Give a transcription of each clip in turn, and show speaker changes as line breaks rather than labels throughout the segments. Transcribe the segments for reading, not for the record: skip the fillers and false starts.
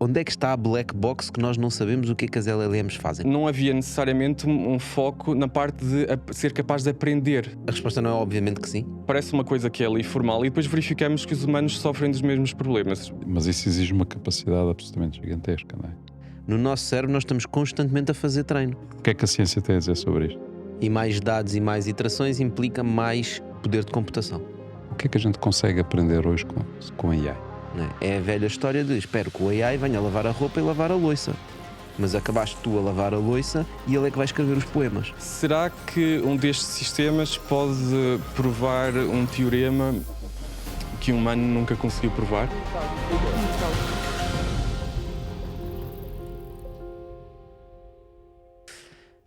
onde é que está a black box que nós não sabemos o que é que as LLMs fazem?
Não havia necessariamente um foco na parte de ser capaz de aprender.
A resposta não é obviamente que sim.
Parece uma coisa que é ali formal e depois verificamos que os humanos sofrem dos mesmos problemas.
Mas isso exige uma capacidade absolutamente gigantesca, não é?
No nosso cérebro nós estamos constantemente a fazer treino.
O que é que a ciência tem a dizer sobre isto?
E mais dados e mais iterações implica mais poder de computação.
O que é que a gente consegue aprender hoje com AI?
Não é? É a velha história de espero que o AI venha lavar a roupa e lavar a louça. Mas acabaste tu a lavar a louça e ele é que vai escrever os poemas.
Será que um destes sistemas pode provar um teorema que um humano nunca conseguiu provar?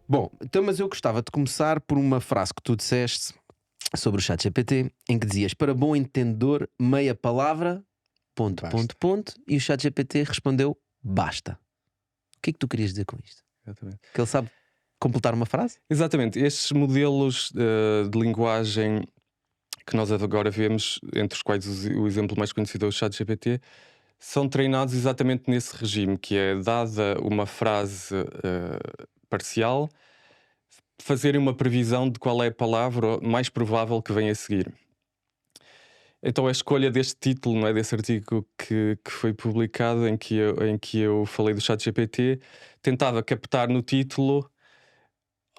Bom, então mas eu gostava de começar por uma frase que tu disseste sobre o ChatGPT, em que dizias, para bom entendedor, meia palavra, ponto, e o ChatGPT respondeu, basta. O que é que tu querias dizer com isto?
Exatamente.
Que ele sabe completar uma frase?
Exatamente. Estes modelos de linguagem que nós agora vemos, entre os quais o exemplo mais conhecido é o ChatGPT, são treinados exatamente nesse regime, que é dada uma frase parcial, fazerem uma previsão de qual é a palavra mais provável que vem a seguir. Então a escolha deste título, não é, desse artigo que foi publicado, em que eu falei do ChatGPT, tentava captar no título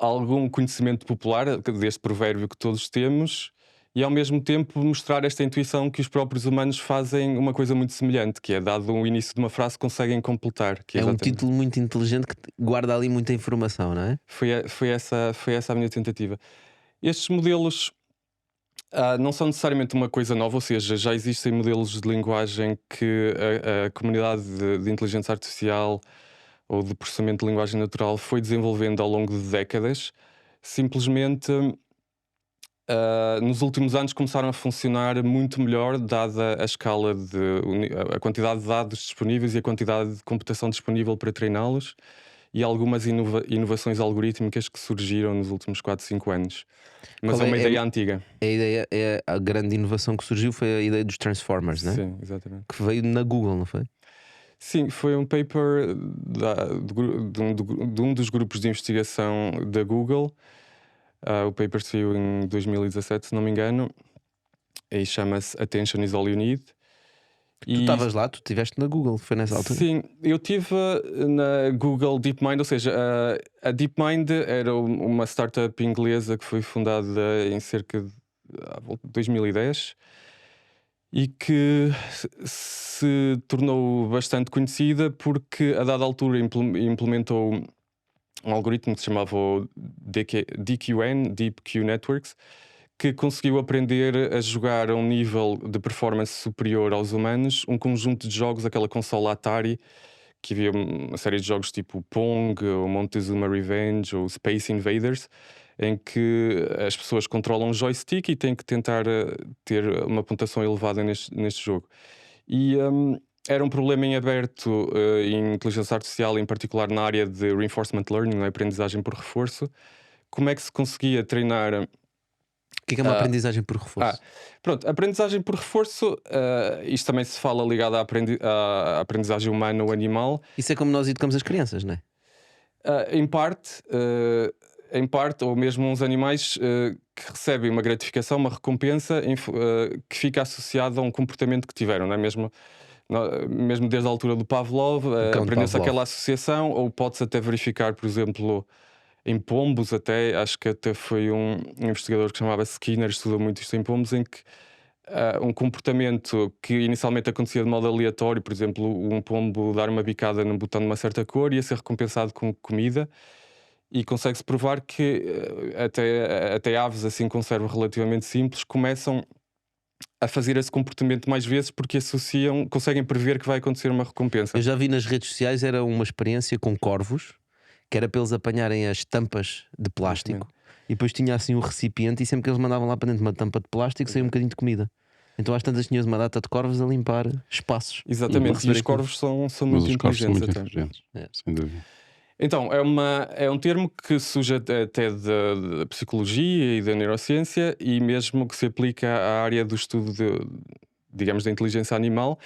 algum conhecimento popular deste provérbio que todos temos e ao mesmo tempo mostrar esta intuição que os próprios humanos fazem uma coisa muito semelhante, que é dado o início de uma frase conseguem completar. Que
É um
exatamente-
título muito inteligente que guarda ali muita informação, não é?
Foi essa a minha tentativa. Estes modelos não são necessariamente uma coisa nova, ou seja, já existem modelos de linguagem que a comunidade de inteligência artificial ou de processamento de linguagem natural foi desenvolvendo ao longo de décadas. Simplesmente, nos últimos anos começaram a funcionar muito melhor, dada a escala a quantidade de dados disponíveis e a quantidade de computação disponível para treiná-los e algumas inovações algorítmicas que surgiram nos últimos 4, 5 anos. Mas
Qual
é uma
é-
ideia antiga.
A grande inovação que surgiu foi a ideia dos Transformers, não é?
Sim, exatamente.
Que veio na Google, não foi?
Sim, foi um paper de um dos grupos de investigação da Google. O paper saiu em 2017, se não me engano, e chama-se Attention is All You Need.
Tu estavas lá, tu estiveste na Google, foi nessa altura?
Sim, eu estive na Google DeepMind, ou seja, a DeepMind era uma startup inglesa que foi fundada em cerca de à volta de 2010 e que se tornou bastante conhecida porque a dada altura implementou um algoritmo que se chamava o DQN, Deep Q Networks, que conseguiu aprender a jogar a um nível de performance superior aos humanos um conjunto de jogos, aquela consola Atari, que havia uma série de jogos tipo Pong, ou Montezuma Revenge, ou Space Invaders, em que as pessoas controlam um joystick e têm que tentar ter uma pontuação elevada neste jogo. E era um problema em aberto em inteligência artificial, em particular na área de reinforcement learning, na aprendizagem por reforço. Como é que se conseguia treinar
O que é uma aprendizagem por reforço?
pronto, aprendizagem por reforço, isto também se fala ligado à aprendizagem humana ou animal.
Isso é como nós educamos as crianças, não é?
Em parte, ou mesmo uns animais que recebem uma gratificação, uma recompensa que fica associada a um comportamento que tiveram, não é mesmo? Mesmo desde a altura do Pavlov,
cão de
aprendeu-se
Pavlov.
aquela associação, ou pode-se até verificar, por exemplo, em pombos, acho que até foi um investigador que chamava Skinner, estudou muito isto em pombos, em que um comportamento que inicialmente acontecia de modo aleatório, por exemplo, um pombo dar uma bicada num botão de uma certa cor, ia ser recompensado com comida, e consegue-se provar que até aves assim com cérebro relativamente simples começam a fazer esse comportamento mais vezes porque conseguem prever que vai acontecer uma recompensa.
Eu já vi nas redes sociais, era uma experiência com corvos, que era para eles apanharem as tampas de plástico e depois tinha assim um recipiente e sempre que eles mandavam lá para dentro uma tampa de plástico saía um bocadinho de comida. Então às tantas tinhas uma data de corvos a limpar espaços.
Exatamente, e os corvos são
Mas
muito
os corvos são
inteligentes
muito
até.
inteligentes, sem dúvida.
Então, é um termo que surge até da psicologia e da neurociência e mesmo que se aplica à área do estudo digamos, da inteligência animal.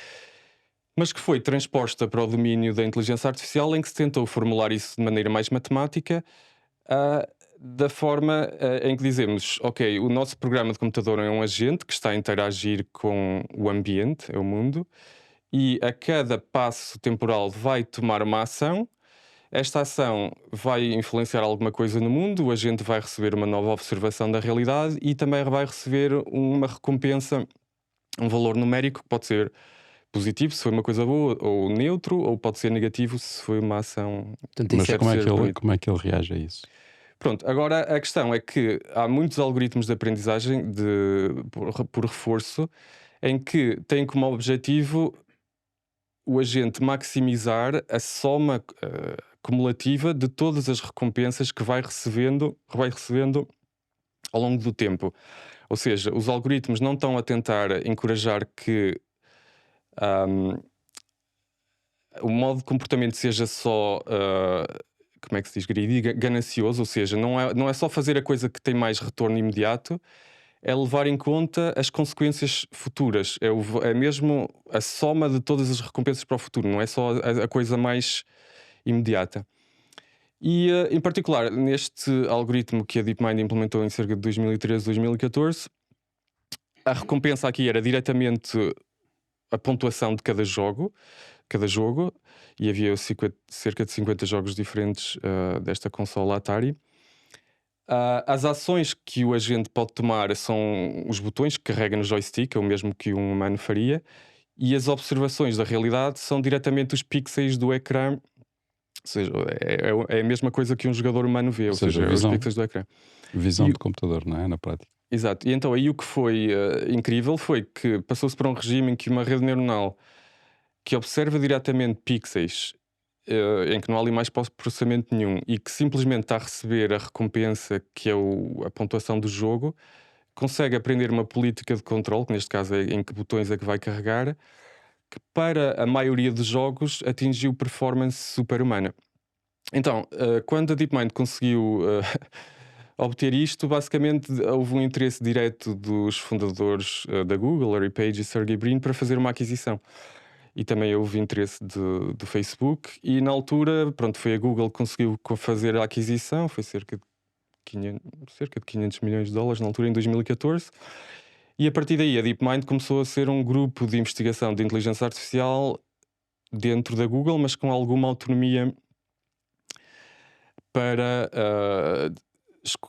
mas que foi transposta para o domínio da inteligência artificial, em que se tentou formular isso de maneira mais matemática, da forma em que dizemos: ok, o nosso programa de computador é um agente que está a interagir com o ambiente, é o mundo, e a cada passo temporal vai tomar uma ação. Esta ação vai influenciar alguma coisa no mundo, o agente vai receber uma nova observação da realidade e também vai receber uma recompensa, um valor numérico que pode ser positivo se foi uma coisa boa, ou neutro, ou pode ser negativo se foi uma ação.
Portanto,
Mas
isso é
como é,
ser
que ele,
bonito.
como é que ele reage a isso?
Pronto, agora a questão é que há muitos algoritmos de aprendizagem por reforço em que têm como objetivo o agente maximizar a soma cumulativa de todas as recompensas que vai recebendo ao longo do tempo. Ou seja, os algoritmos não estão a tentar encorajar que o modo de comportamento seja só, como é que se diz, greedy, ganancioso, ou seja, não é só fazer a coisa que tem mais retorno imediato, é levar em conta as consequências futuras. É mesmo a soma de todas as recompensas para o futuro, não é só a coisa mais imediata. E, em particular, neste algoritmo que a DeepMind implementou em cerca de 2013, 2014, a recompensa aqui era diretamente a pontuação de cada jogo, e havia cerca de 50 jogos diferentes desta consola Atari. As ações que o agente pode tomar são os botões que carrega no joystick, é o mesmo que um humano faria, e as observações da realidade são diretamente os pixels do ecrã, ou seja, é a mesma coisa que um jogador humano vê, ou seja, os
visão,
pixels do ecrã.
visão
E
de computador, não é? Na prática.
Exato, e então aí o que foi incrível foi que passou-se para um regime em que uma rede neuronal que observa diretamente pixels, em que não há ali mais processamento nenhum e que simplesmente está a receber a recompensa que é a pontuação do jogo, consegue aprender uma política de controle, que neste caso é em que botões é que vai carregar, que para a maioria dos jogos atingiu performance super-humana. Então, quando a DeepMind conseguiu obter isto, basicamente houve um interesse direto dos fundadores da Google, Larry Page e Sergey Brin, para fazer uma aquisição. E também houve interesse do Facebook, e na altura, pronto, foi a Google que conseguiu fazer a aquisição, foi cerca de 500 milhões de dólares na altura, em 2014. E a partir daí a DeepMind começou a ser um grupo de investigação de inteligência artificial dentro da Google, mas com alguma autonomia para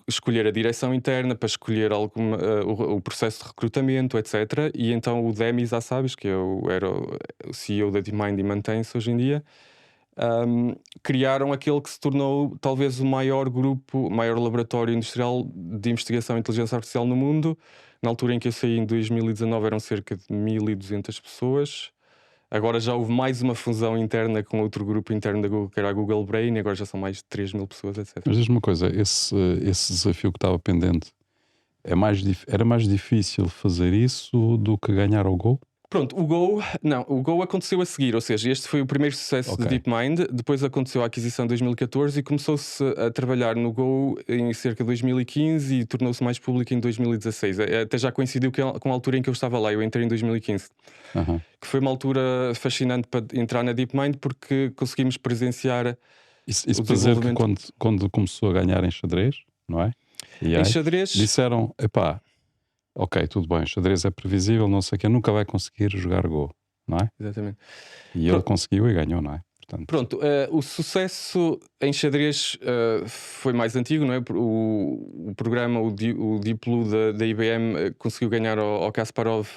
escolher a direção interna, para escolher o processo de recrutamento, etc. E então o Demi Hassabis, que era o CEO da DeepMind e mantém-se hoje em dia, criaram aquele que se tornou talvez o maior laboratório industrial de investigação em inteligência artificial no mundo. Na altura em que eu saí, em 2019, eram cerca de 1200 pessoas. Agora já houve mais uma fusão interna com outro grupo interno da Google, que era a Google Brain, e agora já são mais de 3000 pessoas, etc.
Mas diz-me uma coisa, esse desafio que estava pendente, era mais difícil fazer isso do que ganhar ao Go?
Pronto, o Go aconteceu a seguir, ou seja, este foi o primeiro sucesso de DeepMind, depois aconteceu a aquisição em 2014 e começou-se a trabalhar no Go em cerca de 2015 e tornou-se mais público em 2016. Até já coincidiu com a altura em que eu estava lá, eu entrei em 2015. Que foi uma altura fascinante para entrar na DeepMind, porque conseguimos presenciar
Isso para dizer que quando começou a ganhar em xadrez, não é? E
em xadrez
disseram, epá, ok, tudo bem, xadrez é previsível, não sei o que, nunca vai conseguir jogar Go, não é?
Exatamente.
E ele conseguiu e ganhou, não é? Portanto,
pronto, o sucesso em xadrez foi mais antigo, não é? O programa, o Deep Blue da IBM, conseguiu ganhar ao Kasparov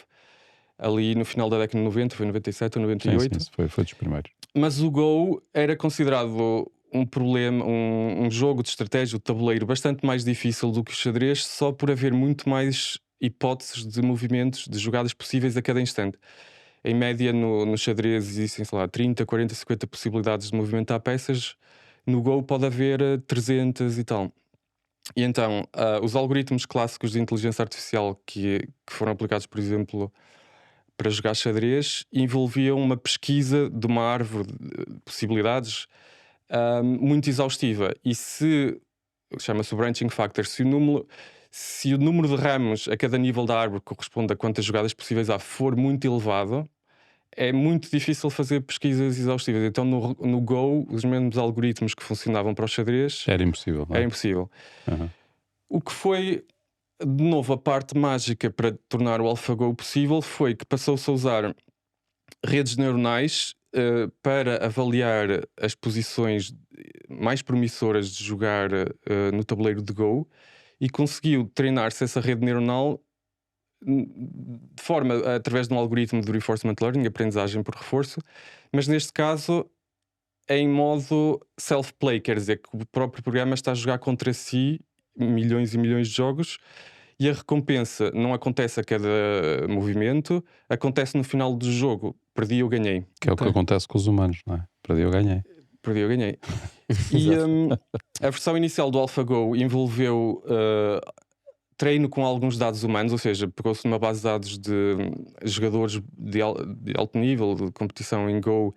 ali no final da década de 90, foi 97 ou 98.
sim, foi dos primeiros.
Mas o Go era considerado um problema, um jogo de estratégia, de tabuleiro, bastante mais difícil do que o xadrez, só por haver muito mais hipóteses de movimentos, de jogadas possíveis a cada instante. Em média, no xadrez existem, sei lá, 30, 40, 50 possibilidades de movimentar peças. No Go pode haver 300 e tal. E então, os algoritmos clássicos de inteligência artificial que foram aplicados, por exemplo, para jogar xadrez, envolviam uma pesquisa de uma árvore de possibilidades muito exaustiva. E chama-se o branching factor, se o número de ramos a cada nível da árvore corresponde a quantas jogadas possíveis há for muito elevado, é muito difícil fazer pesquisas exaustivas. Então no Go, os mesmos algoritmos que funcionavam para o xadrez
Era impossível, não é?
era impossível.
Aham.
O que foi, de novo, a parte mágica para tornar o AlphaGo possível foi que passou-se a usar redes neuronais para avaliar as posições mais promissoras de jogar no tabuleiro de Go, e conseguiu treinar-se essa rede neuronal de forma através de um algoritmo de reinforcement learning, aprendizagem por reforço, mas neste caso em modo self-play, quer dizer que o próprio programa está a jogar contra si milhões e milhões de jogos, e a recompensa não acontece a cada movimento, acontece no final do jogo. Perdi ou ganhei.
Que é o que
Ok.
acontece com os humanos, não é? Perdi ou ganhei.
Perdi ou ganhei. E a versão inicial do AlphaGo envolveu treino com alguns dados humanos, ou seja, pegou-se numa base de dados de jogadores de alto nível de competição em Go,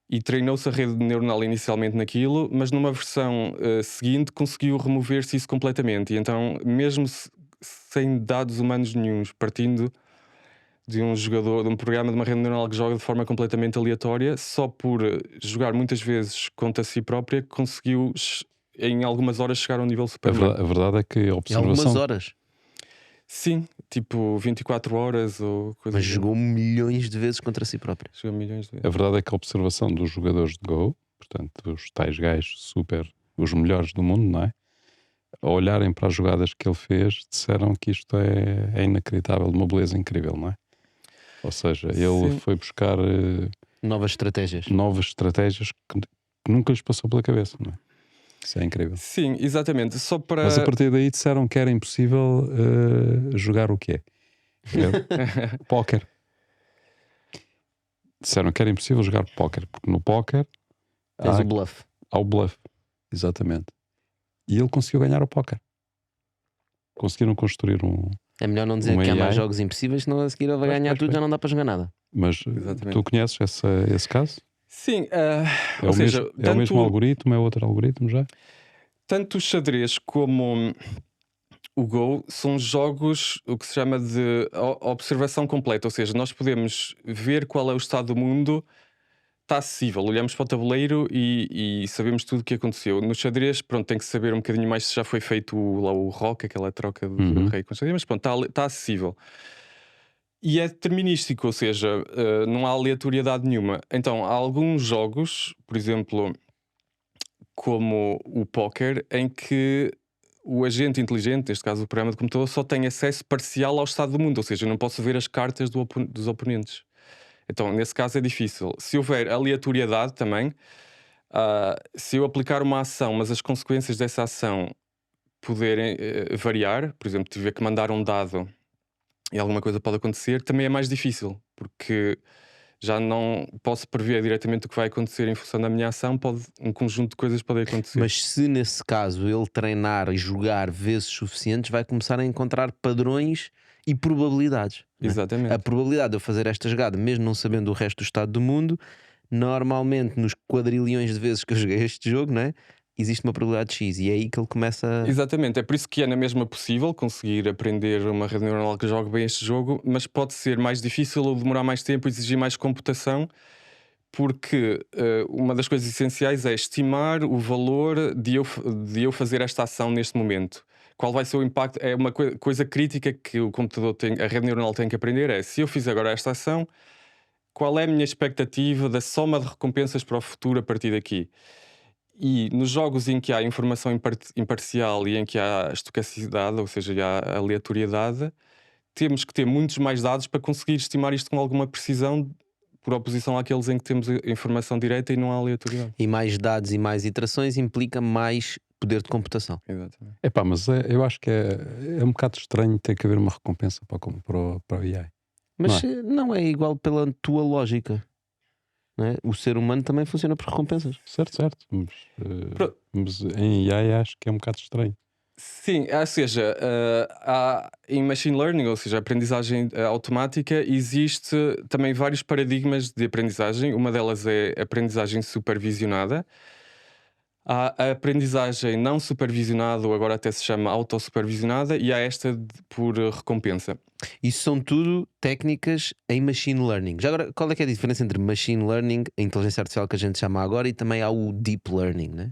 e treinou-se a rede neuronal inicialmente naquilo, mas numa versão seguinte conseguiu remover-se isso completamente. E então, mesmo sem dados humanos nenhuns, partindo de um jogador, de um programa, de uma rede neuronal que joga de forma completamente aleatória, só por jogar muitas vezes contra si própria, conseguiu em algumas horas chegar a um nível
A
superior.
verdade é que a
Em algumas
observação.
horas.
Sim, tipo 24 horas ou coisa
Mas
assim.
jogou milhões de vezes contra si próprio.
Jogou milhões de vezes.
A verdade é que a observação dos jogadores de Go, portanto, os tais gajos super, os melhores do mundo, não é? A olharem para as jogadas que ele fez, disseram que isto é inacreditável, de uma beleza incrível, não é? Ou seja, ele
Sim.
foi buscar
Novas estratégias.
novas estratégias que nunca lhes passou pela cabeça, não é? Isso é incrível.
Sim, exatamente. Só para.
Mas a partir daí disseram que era impossível jogar o quê? Póquer. Disseram que era impossível jogar póquer, porque no póquer
Tens
há
o bluff.
ao bluff, exatamente. E ele conseguiu ganhar o póquer. Conseguiram construir um.
É melhor não dizer
Um
que há mais
AI.
jogos impossíveis, senão a seguir ele vai
Pois,
ganhar
pois,
tudo,
pois.
já não dá para jogar nada.
Mas
Exatamente.
tu conheces esse caso?
Sim,
É,
ou
o,
seja,
mesmo, é o mesmo algoritmo? É outro algoritmo já?
tanto o xadrez como o Go são jogos, o que se chama de observação completa, ou seja, nós podemos ver qual é o estado do mundo, está acessível, olhamos para o tabuleiro e sabemos tudo o que aconteceu. No xadrez, pronto, tem que saber um bocadinho mais se já foi feito lá o rock, aquela troca de
Uhum.
rei com xadrez, mas pronto, está acessível. E é determinístico, ou seja, não há aleatoriedade nenhuma. Então, há alguns jogos, por exemplo, como o póquer, em que o agente inteligente, neste caso o programa de computador, só tem acesso parcial ao estado do mundo, ou seja, eu não posso ver as cartas dos oponentes. Então, nesse caso é difícil. Se houver aleatoriedade também, se eu aplicar uma ação, mas as consequências dessa ação puderem variar, por exemplo, tiver que mandar um dado e alguma coisa pode acontecer, também é mais difícil, porque já não posso prever diretamente o que vai acontecer em função da minha ação, um conjunto de coisas pode acontecer.
Mas se nesse caso ele treinar e jogar vezes suficientes, vai começar a encontrar padrões e probabilidades. Não é?
Exatamente.
A probabilidade de eu fazer esta jogada, mesmo não sabendo o resto do estado do mundo, normalmente nos quadrilhões de vezes que eu joguei este jogo, não é? Existe uma probabilidade X, e é aí que ele começa a...
Exatamente, é por isso que é na mesma possível conseguir aprender uma rede neuronal que jogue bem este jogo, mas pode ser mais difícil ou demorar mais tempo, exigir mais computação, porque uma das coisas essenciais é estimar o valor de eu fazer esta ação neste momento. Qual vai ser o impacto? É uma coisa crítica que o computador tem, a rede neuronal tem que aprender, é se eu fizer agora esta ação, qual é a minha expectativa da soma de recompensas para o futuro a partir daqui? E nos jogos em que há informação imparcial e em que há estocasticidade, ou seja, há aleatoriedade, temos que ter muitos mais dados para conseguir estimar isto com alguma precisão, por oposição àqueles em que temos a informação direta e não há aleatoriedade.
E mais dados e mais iterações implica mais poder de computação.
Exatamente.
Epá, mas eu acho que é um bocado estranho ter que haver uma recompensa para o AI.
Mas não é igual pela tua lógica, não é? O ser humano também funciona por recompensas.
Certo. Mas em AI acho que é um bocado estranho.
Sim, ou seja, em machine learning, ou seja, aprendizagem automática, existe também vários paradigmas de aprendizagem. Uma delas é a aprendizagem supervisionada. Há a aprendizagem não supervisionada, ou agora até se chama autossupervisionada, e há esta por recompensa.
Isso são tudo técnicas em machine learning. Já agora, qual é que é a diferença entre machine learning, a inteligência artificial que a gente chama agora, e também há o deep learning, né?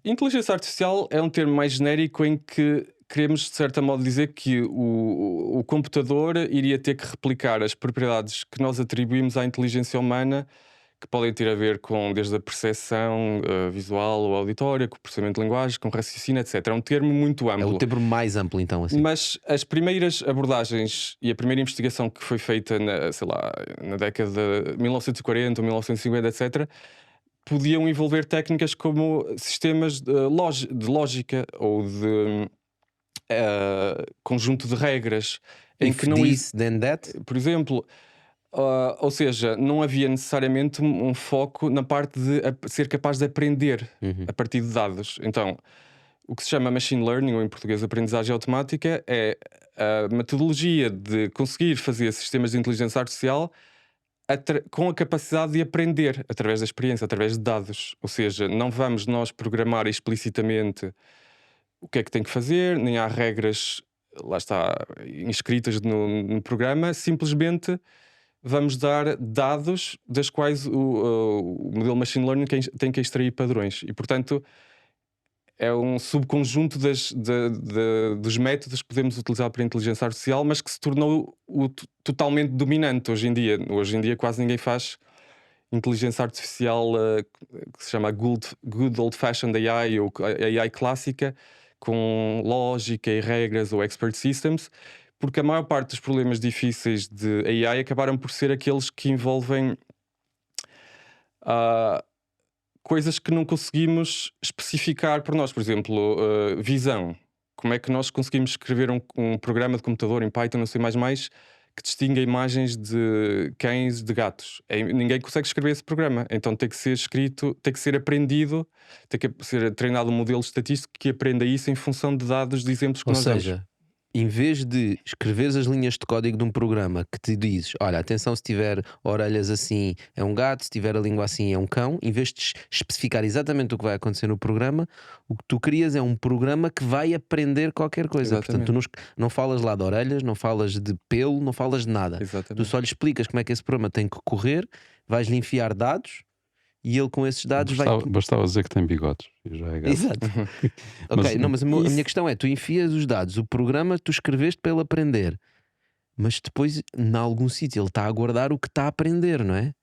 Inteligência artificial é um termo mais genérico em que queremos, de certa modo, dizer que o computador iria ter que replicar as propriedades que nós atribuímos à inteligência humana, que podem ter a ver com desde a percepção visual ou auditória, com o processamento de linguagem, com raciocínio, etc. É um termo muito
É
amplo.
o termo mais amplo, então, assim.
Mas as primeiras abordagens e a primeira investigação que foi feita na década de 1940 ou 1950, etc., podiam envolver técnicas como sistemas de lógica ou de conjunto de regras em
If
que não
this, then that.
por exemplo, ou seja, não havia necessariamente um foco na parte de ser capaz de aprender a partir de dados. Então, o que se chama machine learning, ou em português aprendizagem automática, é a metodologia de conseguir fazer sistemas de inteligência artificial com a capacidade de aprender através da experiência, através de dados. Ou seja, não vamos nós programar explicitamente o que é que tem que fazer, nem há regras, lá está, inscritas no programa, simplesmente vamos dar dados das quais o modelo machine learning tem que extrair padrões. E, portanto, é um subconjunto dos métodos que podemos utilizar para a inteligência artificial, mas que se tornou totalmente dominante hoje em dia. Hoje em dia quase ninguém faz inteligência artificial que se chama good old-fashioned AI, ou AI clássica, com lógica e regras, ou expert systems, porque a maior parte dos problemas difíceis de AI acabaram por ser aqueles que envolvem coisas que não conseguimos especificar por nós. Por exemplo, visão. Como é que nós conseguimos escrever um programa de computador em Python, não sei mais, que distinga imagens de cães de gatos? Ninguém consegue escrever esse programa. Então tem que ser escrito, tem que ser aprendido, tem que ser treinado um modelo estatístico que aprenda isso em função de dados de exemplos que
Ou
nós
seja,
damos.
em vez de escreveres as linhas de código de um programa que te dizes, olha, atenção, se tiver orelhas assim é um gato, se tiver a língua assim é um cão, em vez de especificar exatamente o que vai acontecer no programa, o que tu crias é um programa que vai aprender qualquer coisa. Portanto, tu não falas lá de orelhas, não falas de pelo, não falas de nada. Tu
Exatamente.
só lhe explicas como é que esse programa tem que correr, vais-lhe enfiar dados e ele com esses dados vai...
Bastava dizer que tem bigodes. E já é gato.
Exato. Ok, mas a minha questão é: tu enfias os dados, o programa tu escreveste para ele aprender, mas depois, em algum sítio, ele está a guardar o que está a aprender, não é?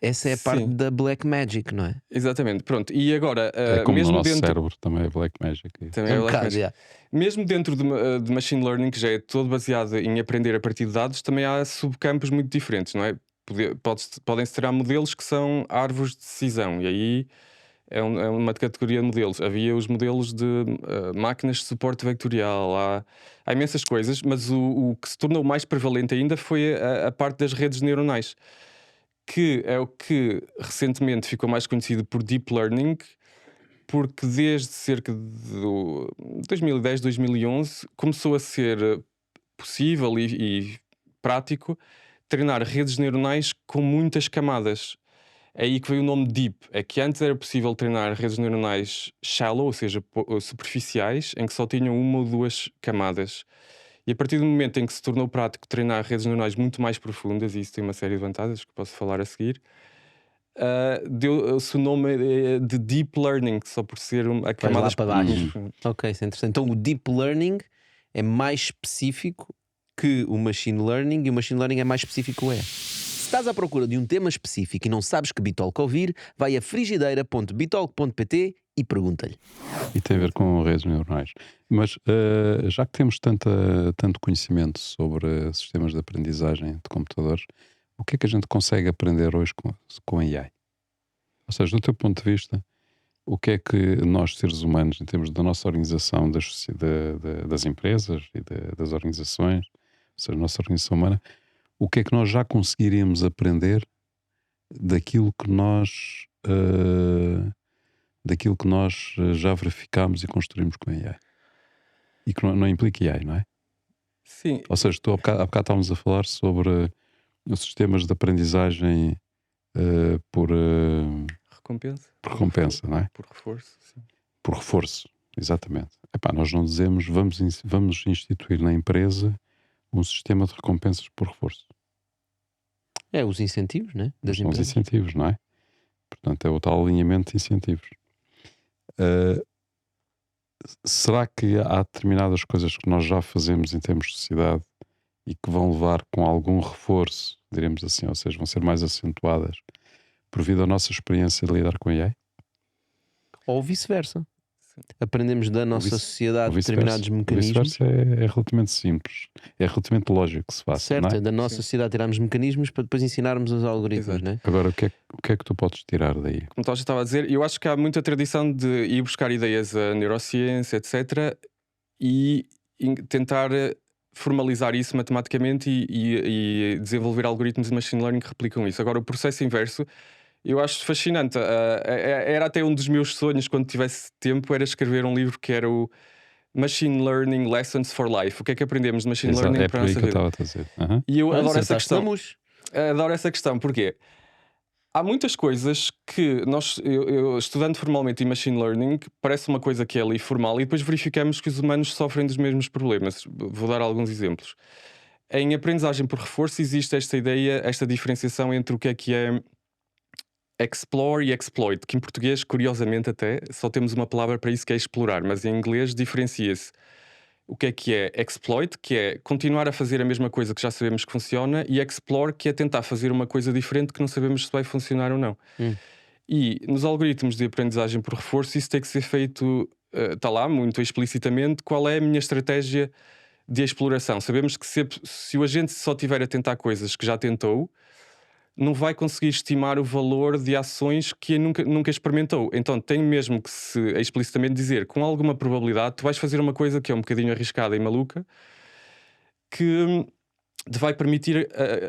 Essa é a parte
Sim.
da Black Magic, não é?
Exatamente, pronto. E agora,
É como
mesmo
no nosso
dentro...
cérebro também é Black Magic.
Também
É
é
um
Black
bocado,
Magic.
yeah.
Mesmo dentro de machine learning, que já é todo baseado em aprender a partir de dados, também há subcampos muito diferentes, não é? Podem-se tirar modelos que são árvores de decisão, e aí é uma categoria de modelos. Havia os modelos de máquinas de suporte vectorial, há imensas coisas, mas o que se tornou mais prevalente ainda foi a parte das redes neuronais, que é o que recentemente ficou mais conhecido por Deep Learning, porque desde cerca de 2010, 2011 começou a ser possível e prático treinar redes neuronais com muitas camadas. É aí que veio o nome Deep. É que antes era possível treinar redes neuronais shallow, ou seja, superficiais, em que só tinham uma ou duas camadas. E a partir do momento em que se tornou prático treinar redes neuronais muito mais profundas, e isso tem uma série de vantagens que posso falar a seguir, deu-se o nome de Deep Learning, só por ser a
Vais lá
camadas
para baixo. Ok, isso é interessante. Então o Deep Learning é mais específico que o Machine Learning, e o Machine Learning é mais específico Se estás à procura de um tema específico e não sabes que Bitalk ouvir, vai a frigideira.bitalk.pt e pergunta-lhe.
E tem a ver com redes neuronais. Mas já que temos tanto conhecimento sobre sistemas de aprendizagem de computadores, o que é que a gente consegue aprender hoje com AI? Ou seja, do teu ponto de vista, o que é que nós, seres humanos, em termos da nossa organização, das empresas e das organizações, ou seja, a nossa organização humana, o que é que nós já conseguiríamos aprender daquilo que nós já verificámos e construímos com a AI? E que não implica AI, não é?
Sim.
Ou seja, há bocado estávamos a falar sobre os sistemas de aprendizagem por
recompensa.
Por recompensa, não é?
Por reforço, sim.
Por reforço, exatamente. Epá, nós não dizemos vamos instituir na empresa um sistema de recompensas por reforço.
É os incentivos, né? Das
São os
empresas.
incentivos, não é? Portanto, é o tal alinhamento de incentivos. Será que há determinadas coisas que nós já fazemos em termos de sociedade e que vão levar com algum reforço, diremos assim, ou seja, vão ser mais acentuadas por devido à nossa experiência de lidar com a AI?
Ou vice-versa.
Sim.
Aprendemos da nossa sociedade determinados mecanismos.
O vice-versa é relativamente simples, é relativamente lógico que se faça,
Certo,
não é?
é da nossa sociedade tirarmos mecanismos para depois ensinarmos os algoritmos,
Exato.
né?
Agora, o que é que tu podes tirar daí?
Como já estava a dizer, eu acho que há muita tradição de ir buscar ideias a neurociência, etc., e tentar formalizar isso matematicamente e desenvolver algoritmos de machine learning que replicam isso. Agora, o processo inverso, eu acho fascinante. Era até um dos meus sonhos, quando tivesse tempo, era escrever um livro que era o Machine Learning Lessons for Life. O que é que aprendemos de machine
Exato,
learning
é
para
por
a
aí
nossa
que eu
vida?
estava a dizer. Aham.
E eu adoro essa
Acertaste na
questão.
mousse.
Adoro essa questão, porque há muitas coisas que eu estudando formalmente em Machine Learning, parece uma coisa que é ali formal e depois verificamos que os humanos sofrem dos mesmos problemas. Vou dar alguns exemplos. Em aprendizagem por reforço existe esta ideia, esta diferenciação entre o que é explore e exploit, que em português, curiosamente até, só temos uma palavra para isso que é explorar, mas em inglês diferencia-se o que é exploit, que é continuar a fazer a mesma coisa que já sabemos que funciona, e explore, que é tentar fazer uma coisa diferente que não sabemos se vai funcionar ou não. E nos algoritmos de aprendizagem por reforço isso tem que ser feito, está lá muito explicitamente, qual é a minha estratégia de exploração. Sabemos que se o agente só estiver a tentar coisas que já tentou, não vai conseguir estimar o valor de ações que nunca experimentou. Então tem mesmo que se explicitamente dizer, com alguma probabilidade, tu vais fazer uma coisa que é um bocadinho arriscada e maluca, que te vai permitir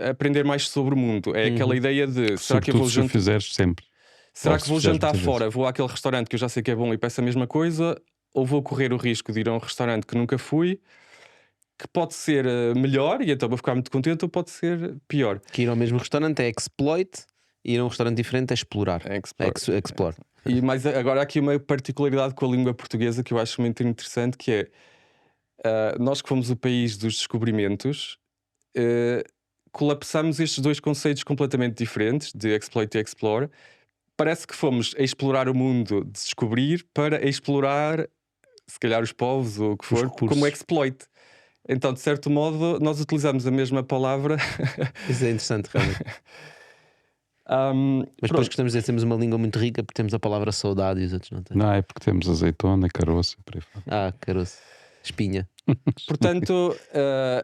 aprender mais sobre o mundo. É aquela ideia de, será que eu
Sobretudo
vou
se o fizeres sempre.
Será
Ou
que
se
vou
fizeres
jantar
muitas vezes.
fora, vou àquele restaurante que eu já sei que é bom e peço a mesma coisa, ou vou correr o risco de ir a um restaurante que nunca fui, que pode ser melhor e então vou ficar muito contente, ou pode ser pior.
Que ir ao mesmo restaurante é exploit, e ir a um restaurante diferente é explorar.
É explore.
Explore.
E mas agora há aqui uma particularidade com a língua portuguesa que eu acho muito interessante, que é nós que fomos o país dos descobrimentos, colapsamos estes dois conceitos completamente diferentes, de exploit e explore. Parece que fomos a explorar o mundo de descobrir para explorar, se calhar, os povos ou o que for,
recursos.
como exploit. Então, de certo modo, nós utilizamos a mesma palavra.
Isso é interessante, realmente. Mas depois
pronto.
gostamos de dizer que temos uma língua muito rica porque temos a palavra saudade e os outros não têm.
Não, é porque temos azeitona, caroço, por aí fora.
Ah, caroço. Espinha.
Portanto,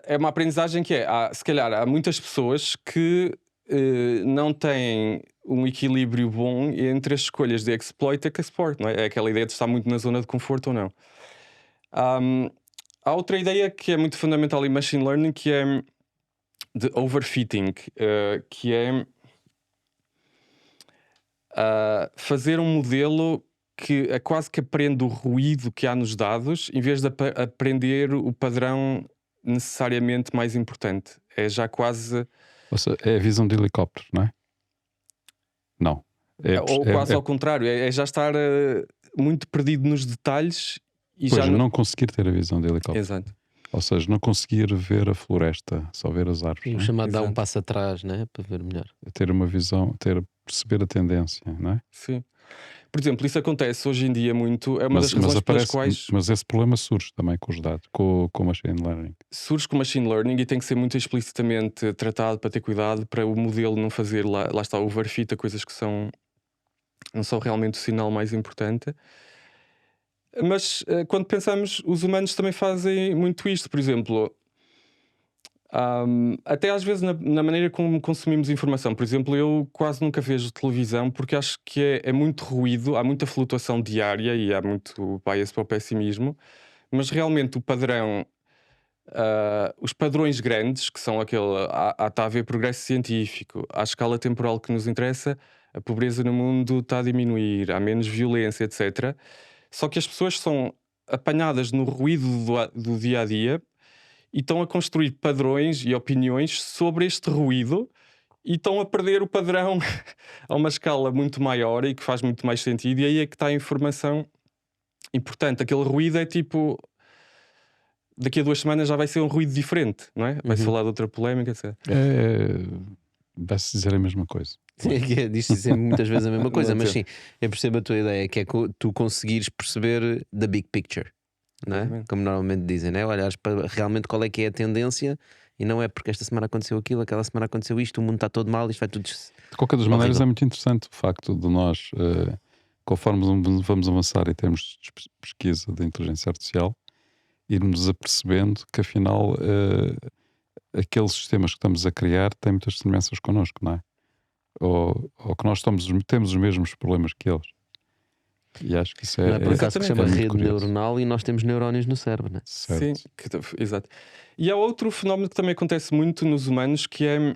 é uma aprendizagem que se calhar há muitas pessoas que não têm um equilíbrio bom entre as escolhas de exploit e export, não é? É aquela ideia de estar muito na zona de conforto ou não. Há outra ideia que é muito fundamental em machine learning, que é de overfitting, que é fazer um modelo que é quase que aprende o ruído que há nos dados, em vez de aprender o padrão necessariamente mais importante. É já quase...
Ou seja, é a visão de helicóptero, não é? Não.
ou quase ao contrário, é já estar muito perdido nos detalhes e
Pois,
já
não conseguir ter a visão de helicóptero.
Exato.
Ou seja, não conseguir ver a floresta, só ver as árvores.
O
Não é?
chamado dar um
Exato.
passo atrás, né? Para ver melhor.
Ter uma visão, perceber a tendência, não é?
Sim. Por exemplo, isso acontece hoje em dia muito. É uma das razões pelas quais
Mas esse problema surge também com os dados, com o machine learning.
surge com machine learning e tem que ser muito explicitamente tratado para ter cuidado para o modelo não fazer lá está o overfit a coisas que não são realmente o sinal mais importante. Mas quando pensamos, os humanos também fazem muito isto. Por exemplo, até às vezes na maneira como consumimos informação. Por exemplo, eu quase nunca vejo televisão porque acho que é muito ruído, há muita flutuação diária e há muito bias para o pessimismo. Mas realmente o padrão, os padrões grandes, que são aquele, está a haver progresso científico, à escala temporal que nos interessa, a pobreza no mundo está a diminuir, há menos violência, etc. Só que as pessoas são apanhadas no ruído do dia a dia e estão a construir padrões e opiniões sobre este ruído e estão a perder o padrão a uma escala muito maior e que faz muito mais sentido, e aí é que está a informação importante. Aquele ruído é tipo, daqui a 2 semanas já vai ser um ruído diferente, não é? Vai-se falar de outra polémica, etc.
Vai-se dizer a mesma coisa.
Sim, diz-se sempre muitas vezes a mesma coisa,
Não
mas
sei.
sim, eu percebo a tua ideia, que é tu conseguires perceber the big picture, não é?
Exatamente.
Como normalmente dizem, né? Olhares para realmente qual é que é a tendência e não é porque esta semana aconteceu aquilo, aquela semana aconteceu isto, o mundo está todo mal, isto vai tudo.
De qualquer das
Horrível.
maneiras, é muito interessante o facto de nós, conforme vamos avançar em termos de pesquisa da inteligência artificial, irmos apercebendo que afinal aqueles sistemas que estamos a criar têm muitas semelhanças connosco, não é? Ou que nós temos os mesmos problemas que eles. E acho que isso
Não é por acaso que se chama
muito
rede
curioso.
neuronal e nós temos neurónios no cérebro, né?
Certo.
Sim, exato. E há outro fenómeno que também acontece muito nos humanos, que é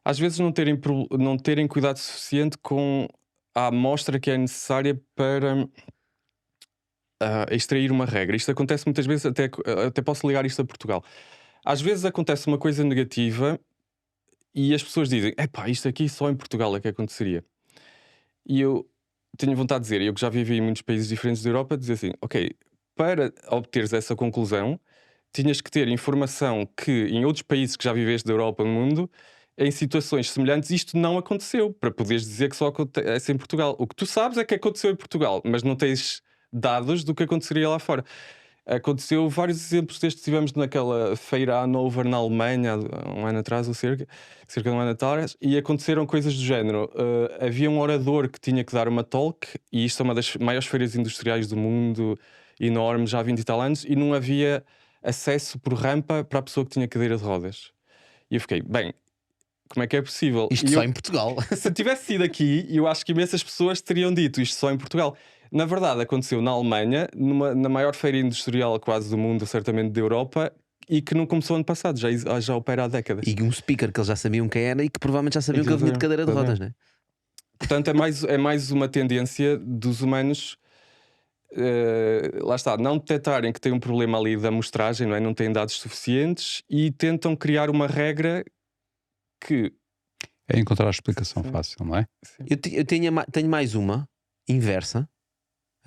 às vezes não terem cuidado suficiente com a amostra que é necessária para extrair uma regra. Isto acontece muitas vezes, até posso ligar isto a Portugal. Às vezes acontece uma coisa negativa e as pessoas dizem: epá, isto aqui só em Portugal é que aconteceria. E eu tenho vontade de dizer, eu que já vivi em muitos países diferentes da Europa, dizer assim: ok, para obteres essa conclusão, tinhas que ter informação que em outros países que já viveste da Europa no mundo, em situações semelhantes, isto não aconteceu, para poderes dizer que só acontece em Portugal. O que tu sabes é que aconteceu em Portugal, mas não tens dados do que aconteceria lá fora. Aconteceu vários exemplos destes. Tivemos naquela feira Hannover na Alemanha, há um ano atrás, ou cerca de um ano atrás, e aconteceram coisas do género. Havia um orador que tinha que dar uma talk, e isto é uma das maiores feiras industriais do mundo, enorme, já há 20 e tal anos, e não havia acesso por rampa para a pessoa que tinha cadeira de rodas. E eu fiquei, bem, como é que é possível?
Isto
E
só
eu,
em Portugal.
se tivesse sido aqui, eu acho que imensas pessoas teriam dito isto só em Portugal. Na verdade, aconteceu na Alemanha, na maior feira industrial quase do mundo, certamente da Europa, e que não começou ano passado, já opera há décadas.
E um speaker que eles já sabiam quem era e que provavelmente já sabiam que ele vinha de cadeira de rodas, né?
Portanto, é mais uma tendência dos humanos, lá está, não detectarem que tem um problema ali da amostragem, não é? Não têm dados suficientes e tentam criar uma regra que.
É encontrar a explicação
Sim.
fácil, não é?
Sim.
Eu tenho mais uma inversa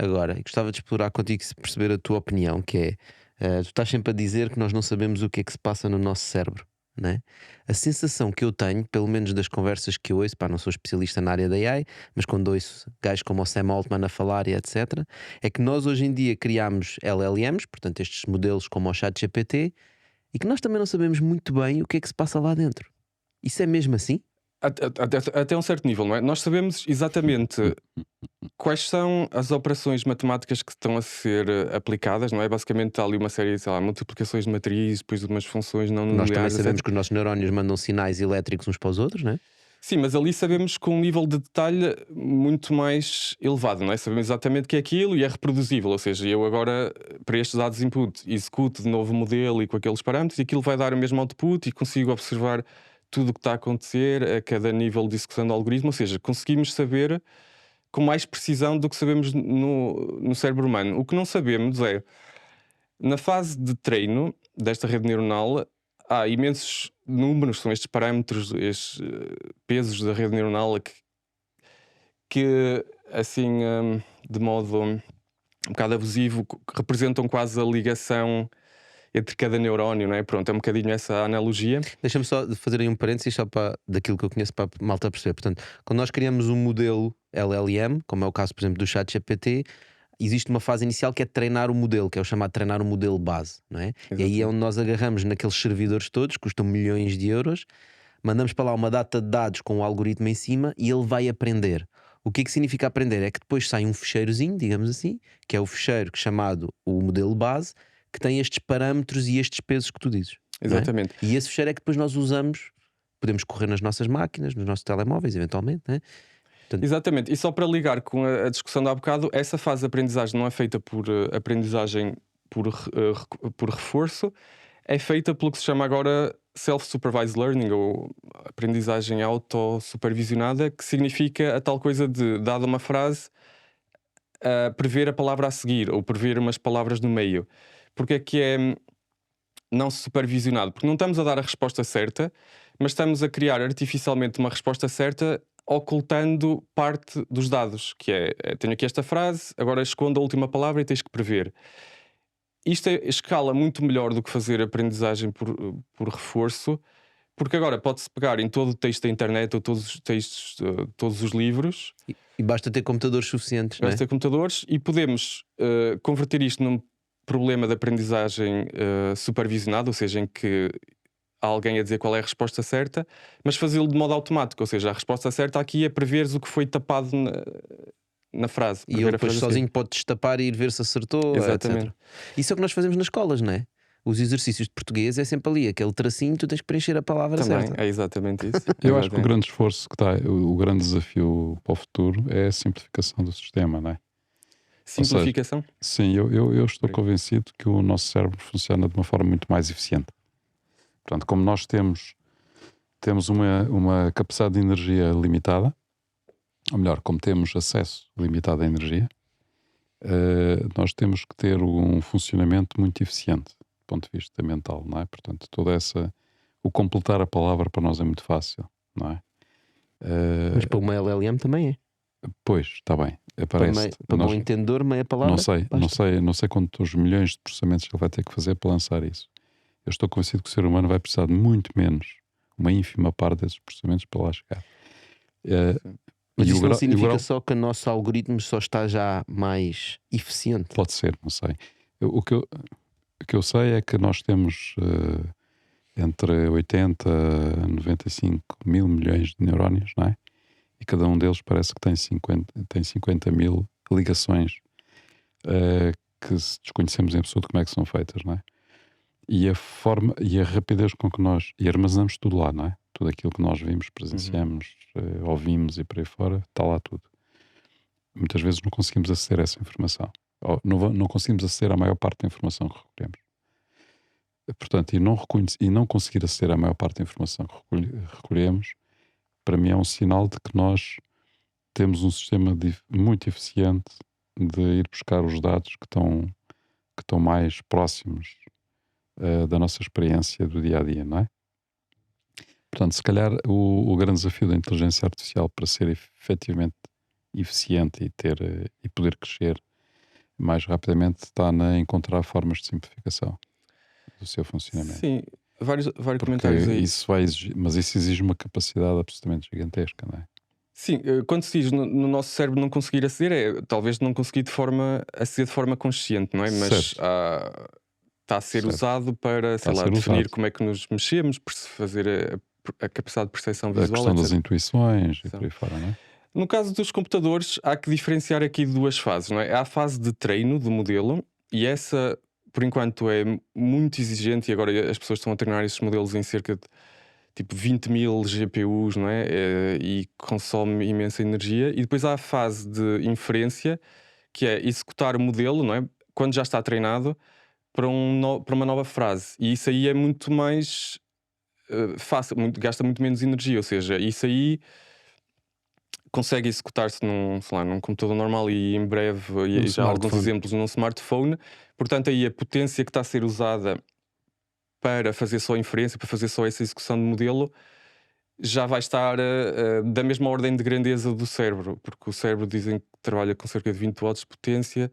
agora e gostava de explorar contigo, perceber a tua opinião, que é tu estás sempre a dizer que nós não sabemos o que é que se passa no nosso cérebro, né? A sensação que eu tenho, pelo menos das conversas que eu ouço, pá, não sou especialista na área da AI, mas quando ouço gajos como o Sam Altman a falar e etc, é que nós hoje em dia criamos LLMs, portanto estes modelos como o ChatGPT, e que nós também não sabemos muito bem o que é que se passa lá dentro. Isso é mesmo assim?
Até um certo nível, não é? Nós sabemos exatamente quais são as operações matemáticas que estão a ser aplicadas, não é? Basicamente há ali uma série de, sei lá, multiplicações de matrizes, depois de umas funções não
Nós também
nucleares,
sabemos
etc.
que os nossos neurónios mandam sinais elétricos uns para os outros, né?
Sim, mas ali sabemos com um nível de detalhe muito mais elevado, não é? Sabemos exatamente o que é aquilo e é reproduzível, ou seja, eu agora, para estes dados input, executo de novo modelo e com aqueles parâmetros e aquilo vai dar o mesmo output e consigo observar tudo o que está a acontecer a cada nível de execução do algoritmo, ou seja, conseguimos saber com mais precisão do que sabemos no cérebro humano. O que não sabemos é, na fase de treino desta rede neuronal, há imensos números, são estes parâmetros, estes pesos da rede neuronal que assim, de modo um bocado abusivo, representam quase a ligação entre cada neurónio, não é? Pronto, é um bocadinho essa analogia.
Deixa-me só fazer aí um parênteses só para daquilo que eu conheço para a malta perceber. Portanto, quando nós criamos um modelo LLM, como é o caso, por exemplo, do ChatGPT, existe uma fase inicial que é treinar o modelo, que é o chamado treinar o modelo base, não é? E aí é onde nós agarramos naqueles servidores todos, que custam milhões de euros, mandamos para lá uma data de dados com o algoritmo em cima e ele vai aprender. O que é que significa aprender? É que depois sai um ficheirozinho, digamos assim, que é o ficheiro chamado o modelo base, que tem estes parâmetros e estes pesos que tu dizes. não é?
Exatamente.
E esse ficheiro é que depois nós usamos, podemos correr nas nossas máquinas, nos nossos telemóveis, eventualmente, não é?
Exatamente. E só para ligar com a discussão de há bocado, essa fase de aprendizagem não é feita por aprendizagem por reforço, é feita pelo que se chama agora self-supervised learning, ou aprendizagem autossupervisionada, que significa a tal coisa de, dada uma frase, prever a palavra a seguir, ou prever umas palavras no meio. Porque é que é não supervisionado? Porque não estamos a dar a resposta certa, mas estamos a criar artificialmente uma resposta certa, ocultando parte dos dados, que tenho aqui esta frase, agora esconda a última palavra e tens que prever. Isto escala muito melhor do que fazer aprendizagem por reforço, porque agora pode-se pegar em todo o texto da internet ou todos os textos, todos os livros,
E basta ter computadores suficientes, não é?
basta ter computadores, e podemos converter isto num problema de aprendizagem supervisionado, ou seja, em que há alguém a dizer qual é a resposta certa, mas fazê-lo de modo automático, ou seja, a resposta certa aqui é preveres o que foi tapado na frase.
E ele depois sozinho pode destapar e ir ver se acertou,
Exatamente.
etc. Isso é o que nós fazemos nas escolas, não é? Os exercícios de português é sempre ali, aquele tracinho, tu tens que preencher a palavra
Também
certa.
é exatamente isso.
Eu acho que o grande esforço que está, o grande desafio para o futuro é a simplificação do sistema, não é?
Simplificação?
Sim, eu estou convencido que o nosso cérebro funciona de uma forma muito mais eficiente. Portanto, como nós temos uma capacidade de energia limitada, ou melhor, como temos acesso limitado à energia, nós temos que ter um funcionamento muito eficiente do ponto de vista mental, não é? Portanto, o completar a palavra para nós é muito fácil, não é?
Mas para uma LLM também é.
Pois, está bem.
Para bom entendedor, meia palavra.
Não sei quantos milhões de processamentos ele vai ter que fazer para lançar isso. Eu estou convencido que o ser humano vai precisar de muito menos, uma ínfima parte desses processamentos para lá chegar.
Mas isso não significa só que o nosso algoritmo só está já mais eficiente?
Pode ser, não sei. O que eu sei é que nós temos entre 80 a 95 mil milhões de neurónios, não é? E cada um deles parece que tem 50 mil ligações que desconhecemos em absoluto como é que são feitas, não é? E a forma e a rapidez com que nós armazenamos tudo lá, não é? Tudo aquilo que nós vimos, presenciamos, ouvimos e por aí fora, está lá tudo. Muitas vezes não conseguimos aceder a essa informação. Ou não conseguimos aceder à maior parte da informação que recolhemos. Portanto, e não conseguir aceder à maior parte da informação que recolhemos, para mim é um sinal de que nós temos um sistema muito eficiente de ir buscar os dados que estão mais próximos da nossa experiência do dia a dia, não é? Portanto, se calhar o grande desafio da inteligência artificial para ser efetivamente eficiente e poder crescer mais rapidamente está na encontrar formas de simplificação do seu funcionamento.
Sim, vários comentários aí.
Isso vai exigir, mas isso exige uma capacidade absolutamente gigantesca, não é?
Sim, quando se diz no nosso cérebro não conseguir aceder, talvez não conseguir aceder de forma consciente, não é? Mas está a ser usado para, sei lá, definir como é que nos mexemos, fazer a capacidade de percepção visual.
A questão
etc.
das intuições e por aí fora, não é?
No caso dos computadores, há que diferenciar aqui duas fases, não é? Há a fase de treino do modelo, e essa, por enquanto, é muito exigente, e agora as pessoas estão a treinar esses modelos em cerca de tipo 20 mil GPUs, não é? E consome imensa energia. E depois há a fase de inferência, que é executar o modelo, não é? Quando já está treinado, para uma nova frase. E isso aí é muito mais fácil, gasta muito menos energia, ou seja, isso aí consegue executar-se num computador normal e em breve, e já há alguns exemplos num smartphone. Portanto, aí a potência que está a ser usada para fazer só inferência, para fazer só essa execução de modelo, já vai estar da mesma ordem de grandeza do cérebro, porque o cérebro dizem que trabalha com cerca de 20 watts de potência.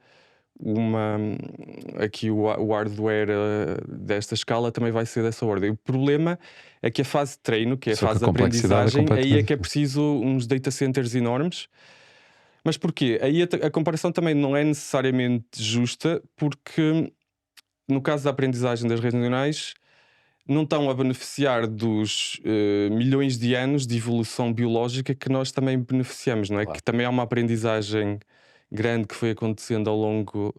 Aqui o hardware desta escala também vai ser dessa ordem. O problema é que a fase de treino, que é a fase de aprendizagem, aí é que é preciso uns data centers enormes. Mas porquê? Aí a comparação também não é necessariamente justa, porque no caso da aprendizagem das redes neurais não estão a beneficiar dos milhões de anos de evolução biológica que nós também beneficiamos, não é? Claro. Que também há uma aprendizagem grande que foi acontecendo ao longo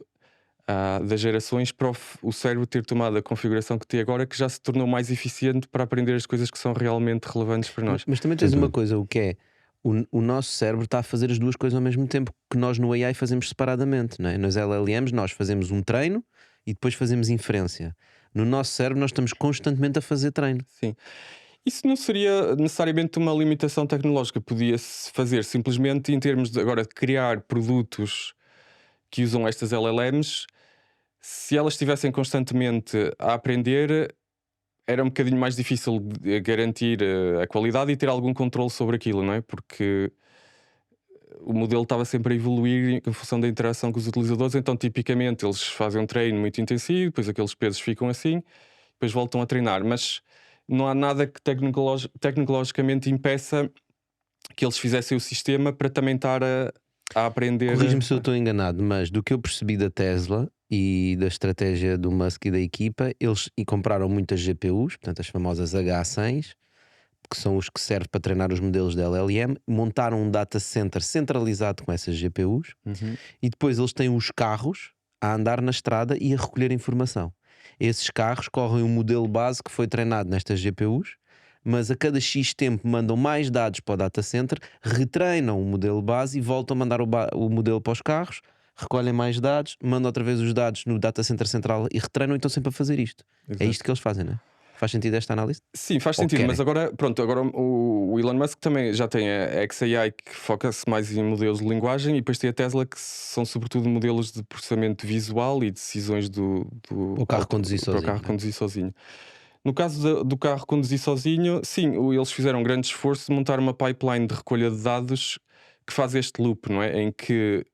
das gerações para o cérebro ter tomado a configuração que tem agora, que já se tornou mais eficiente para aprender as coisas que são realmente relevantes para nós.
Mas também tens uma coisa, o que é o nosso cérebro está a fazer as duas coisas ao mesmo tempo que nós no AI fazemos separadamente, não é? Nas LLMs nós fazemos um treino e depois fazemos inferência. No nosso cérebro nós estamos constantemente a fazer treino.
Sim. Isso não seria necessariamente uma limitação tecnológica. Podia-se fazer simplesmente em termos de agora de criar produtos que usam estas LLMs. Se elas estivessem constantemente a aprender, era um bocadinho mais difícil de garantir a qualidade e ter algum controle sobre aquilo, não é? Porque o modelo estava sempre a evoluir em função da interação com os utilizadores, então tipicamente eles fazem um treino muito intensivo, depois aqueles pesos ficam assim, depois voltam a treinar, mas não há nada que tecnologicamente impeça que eles fizessem o sistema para também estar a aprender.
Corrige-me se eu estou enganado, mas do que eu percebi da Tesla e da estratégia do Musk e da equipa, eles compraram muitas GPUs, portanto as famosas H100s, que são os que servem para treinar os modelos da LLM, montaram um data center centralizado com essas GPUs e depois eles têm os carros a andar na estrada e a recolher informação. Esses carros correm um modelo base que foi treinado nestas GPUs, mas a cada X tempo mandam mais dados para o data center, retreinam o modelo base e voltam a mandar o modelo para os carros, recolhem mais dados, mandam outra vez os dados no data center central e retreinam, e estão sempre a fazer isto.
Exato.
É isto que eles fazem, não é? Faz sentido esta análise?
Sim, faz
Ou
sentido,
querem?
mas agora, pronto, agora o Elon Musk também já tem a XAI que foca-se mais em modelos de linguagem e depois tem a Tesla que são sobretudo modelos de processamento visual e decisões
O carro conduzir
para o
sozinho,
carro
não é?
conduzir sozinho. No caso do carro conduzir sozinho, sim, eles fizeram um grande esforço de montar uma pipeline de recolha de dados que faz este loop, não é? Em que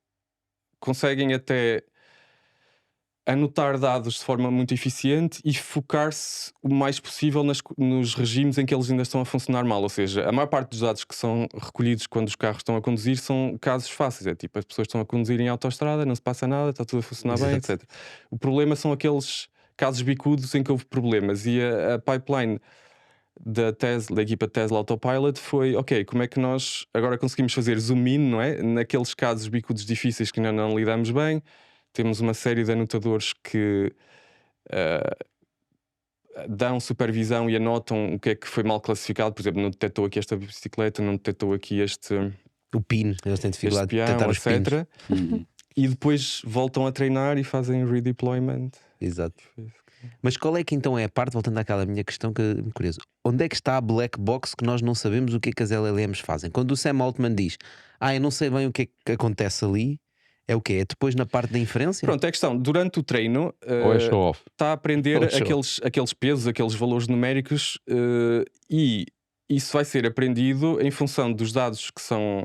conseguem até anotar dados de forma muito eficiente e focar-se o mais possível nos regimes em que eles ainda estão a funcionar mal. Ou seja, a maior parte dos dados que são recolhidos quando os carros estão a conduzir são casos fáceis. É tipo, as pessoas estão a conduzir em autoestrada, não se passa nada, está tudo a funcionar bem,
Exato.
etc. O problema são aqueles casos bicudos em que houve problemas e a pipeline da equipa Tesla Autopilot foi, ok, como é que nós agora conseguimos fazer zoom in, não é? Naqueles casos bicudos difíceis que ainda não lidamos bem. Temos uma série de anotadores que dão supervisão e anotam o que é que foi mal classificado. Por exemplo, não detectou aqui esta bicicleta, não detectou aqui este
O PIN, eles têm dificuldade de detectar
peão,
os pins.
etc. E depois voltam a treinar e fazem redeployment.
Exato. Mas qual é que então é a parte, voltando àquela minha questão que me curioso, onde é que está a black box que nós não sabemos o que é que as LLMs fazem? Quando o Sam Altman diz, eu não sei bem o que é que acontece ali, é o quê? É depois na parte da inferência?
Pronto, é questão, durante o treino
Ou é show off?
está a aprender
Ou show.
aqueles pesos, aqueles valores numéricos e isso vai ser aprendido em função dos dados que são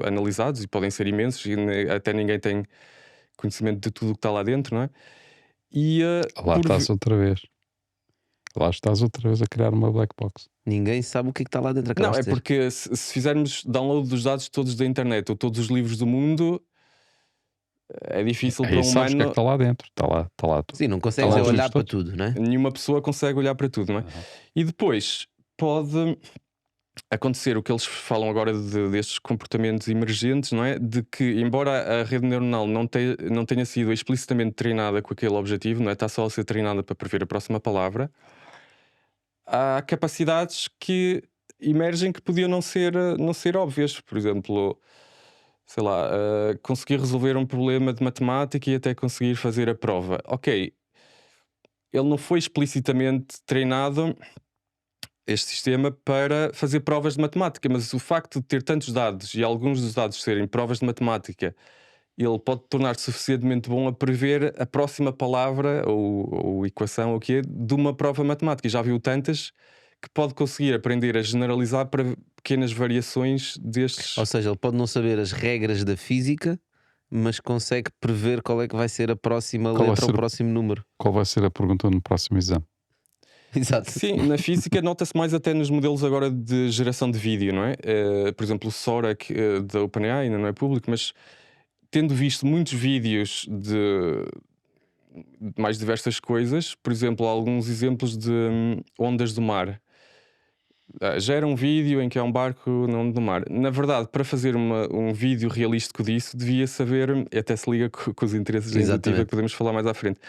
analisados e podem ser imensos e até ninguém tem conhecimento de tudo o que está lá dentro, não é? E
Lá estás outra vez. Lá estás outra vez a criar uma black box.
Ninguém sabe o que é que está lá dentro.
não,
acabaste
é
de dizer.
porque se fizermos download dos dados todos da internet ou todos os livros do mundo, é difícil para
Aí
um
sabes o que é que
humano.
está lá dentro. Está lá tudo.
Sim, não consegues
Tá lá
olhar
tudo.
para tudo, não é?
Nenhuma pessoa consegue olhar para tudo, não é? E depois pode acontecer o que eles falam agora destes comportamentos emergentes, não é? De que, embora a rede neuronal não tenha sido explicitamente treinada com aquele objetivo, não é? Está só a ser treinada para prever a próxima palavra, há capacidades que emergem que podiam não ser óbvias. Por exemplo, sei lá, conseguir resolver um problema de matemática e até conseguir fazer a prova. Ok, ele não foi explicitamente treinado, este sistema, para fazer provas de matemática, mas o facto de ter tantos dados e alguns dos dados serem provas de matemática, ele pode tornar-se suficientemente bom a prever a próxima palavra ou equação ou o que é de uma prova matemática. E já viu tantas que pode conseguir aprender a generalizar para pequenas variações destes.
Ou seja, ele pode não saber as regras da física, mas consegue prever qual é que vai ser a próxima
Qual vai
letra ou
ser
o
o-
próximo número.
Qual vai ser a pergunta no próximo exame?
Exato.
Sim, na física nota-se mais até nos modelos agora de geração de vídeo, não é? Por exemplo, o Sora da OpenAI ainda não é público, mas tendo visto muitos vídeos de mais diversas coisas, por exemplo, alguns exemplos de ondas do mar. Gera um vídeo em que é um barco na onda do mar. Na verdade, para fazer um vídeo realístico disso, devia saber, e até se liga com os interesses da indutiva
Exatamente.
que podemos falar mais à frente,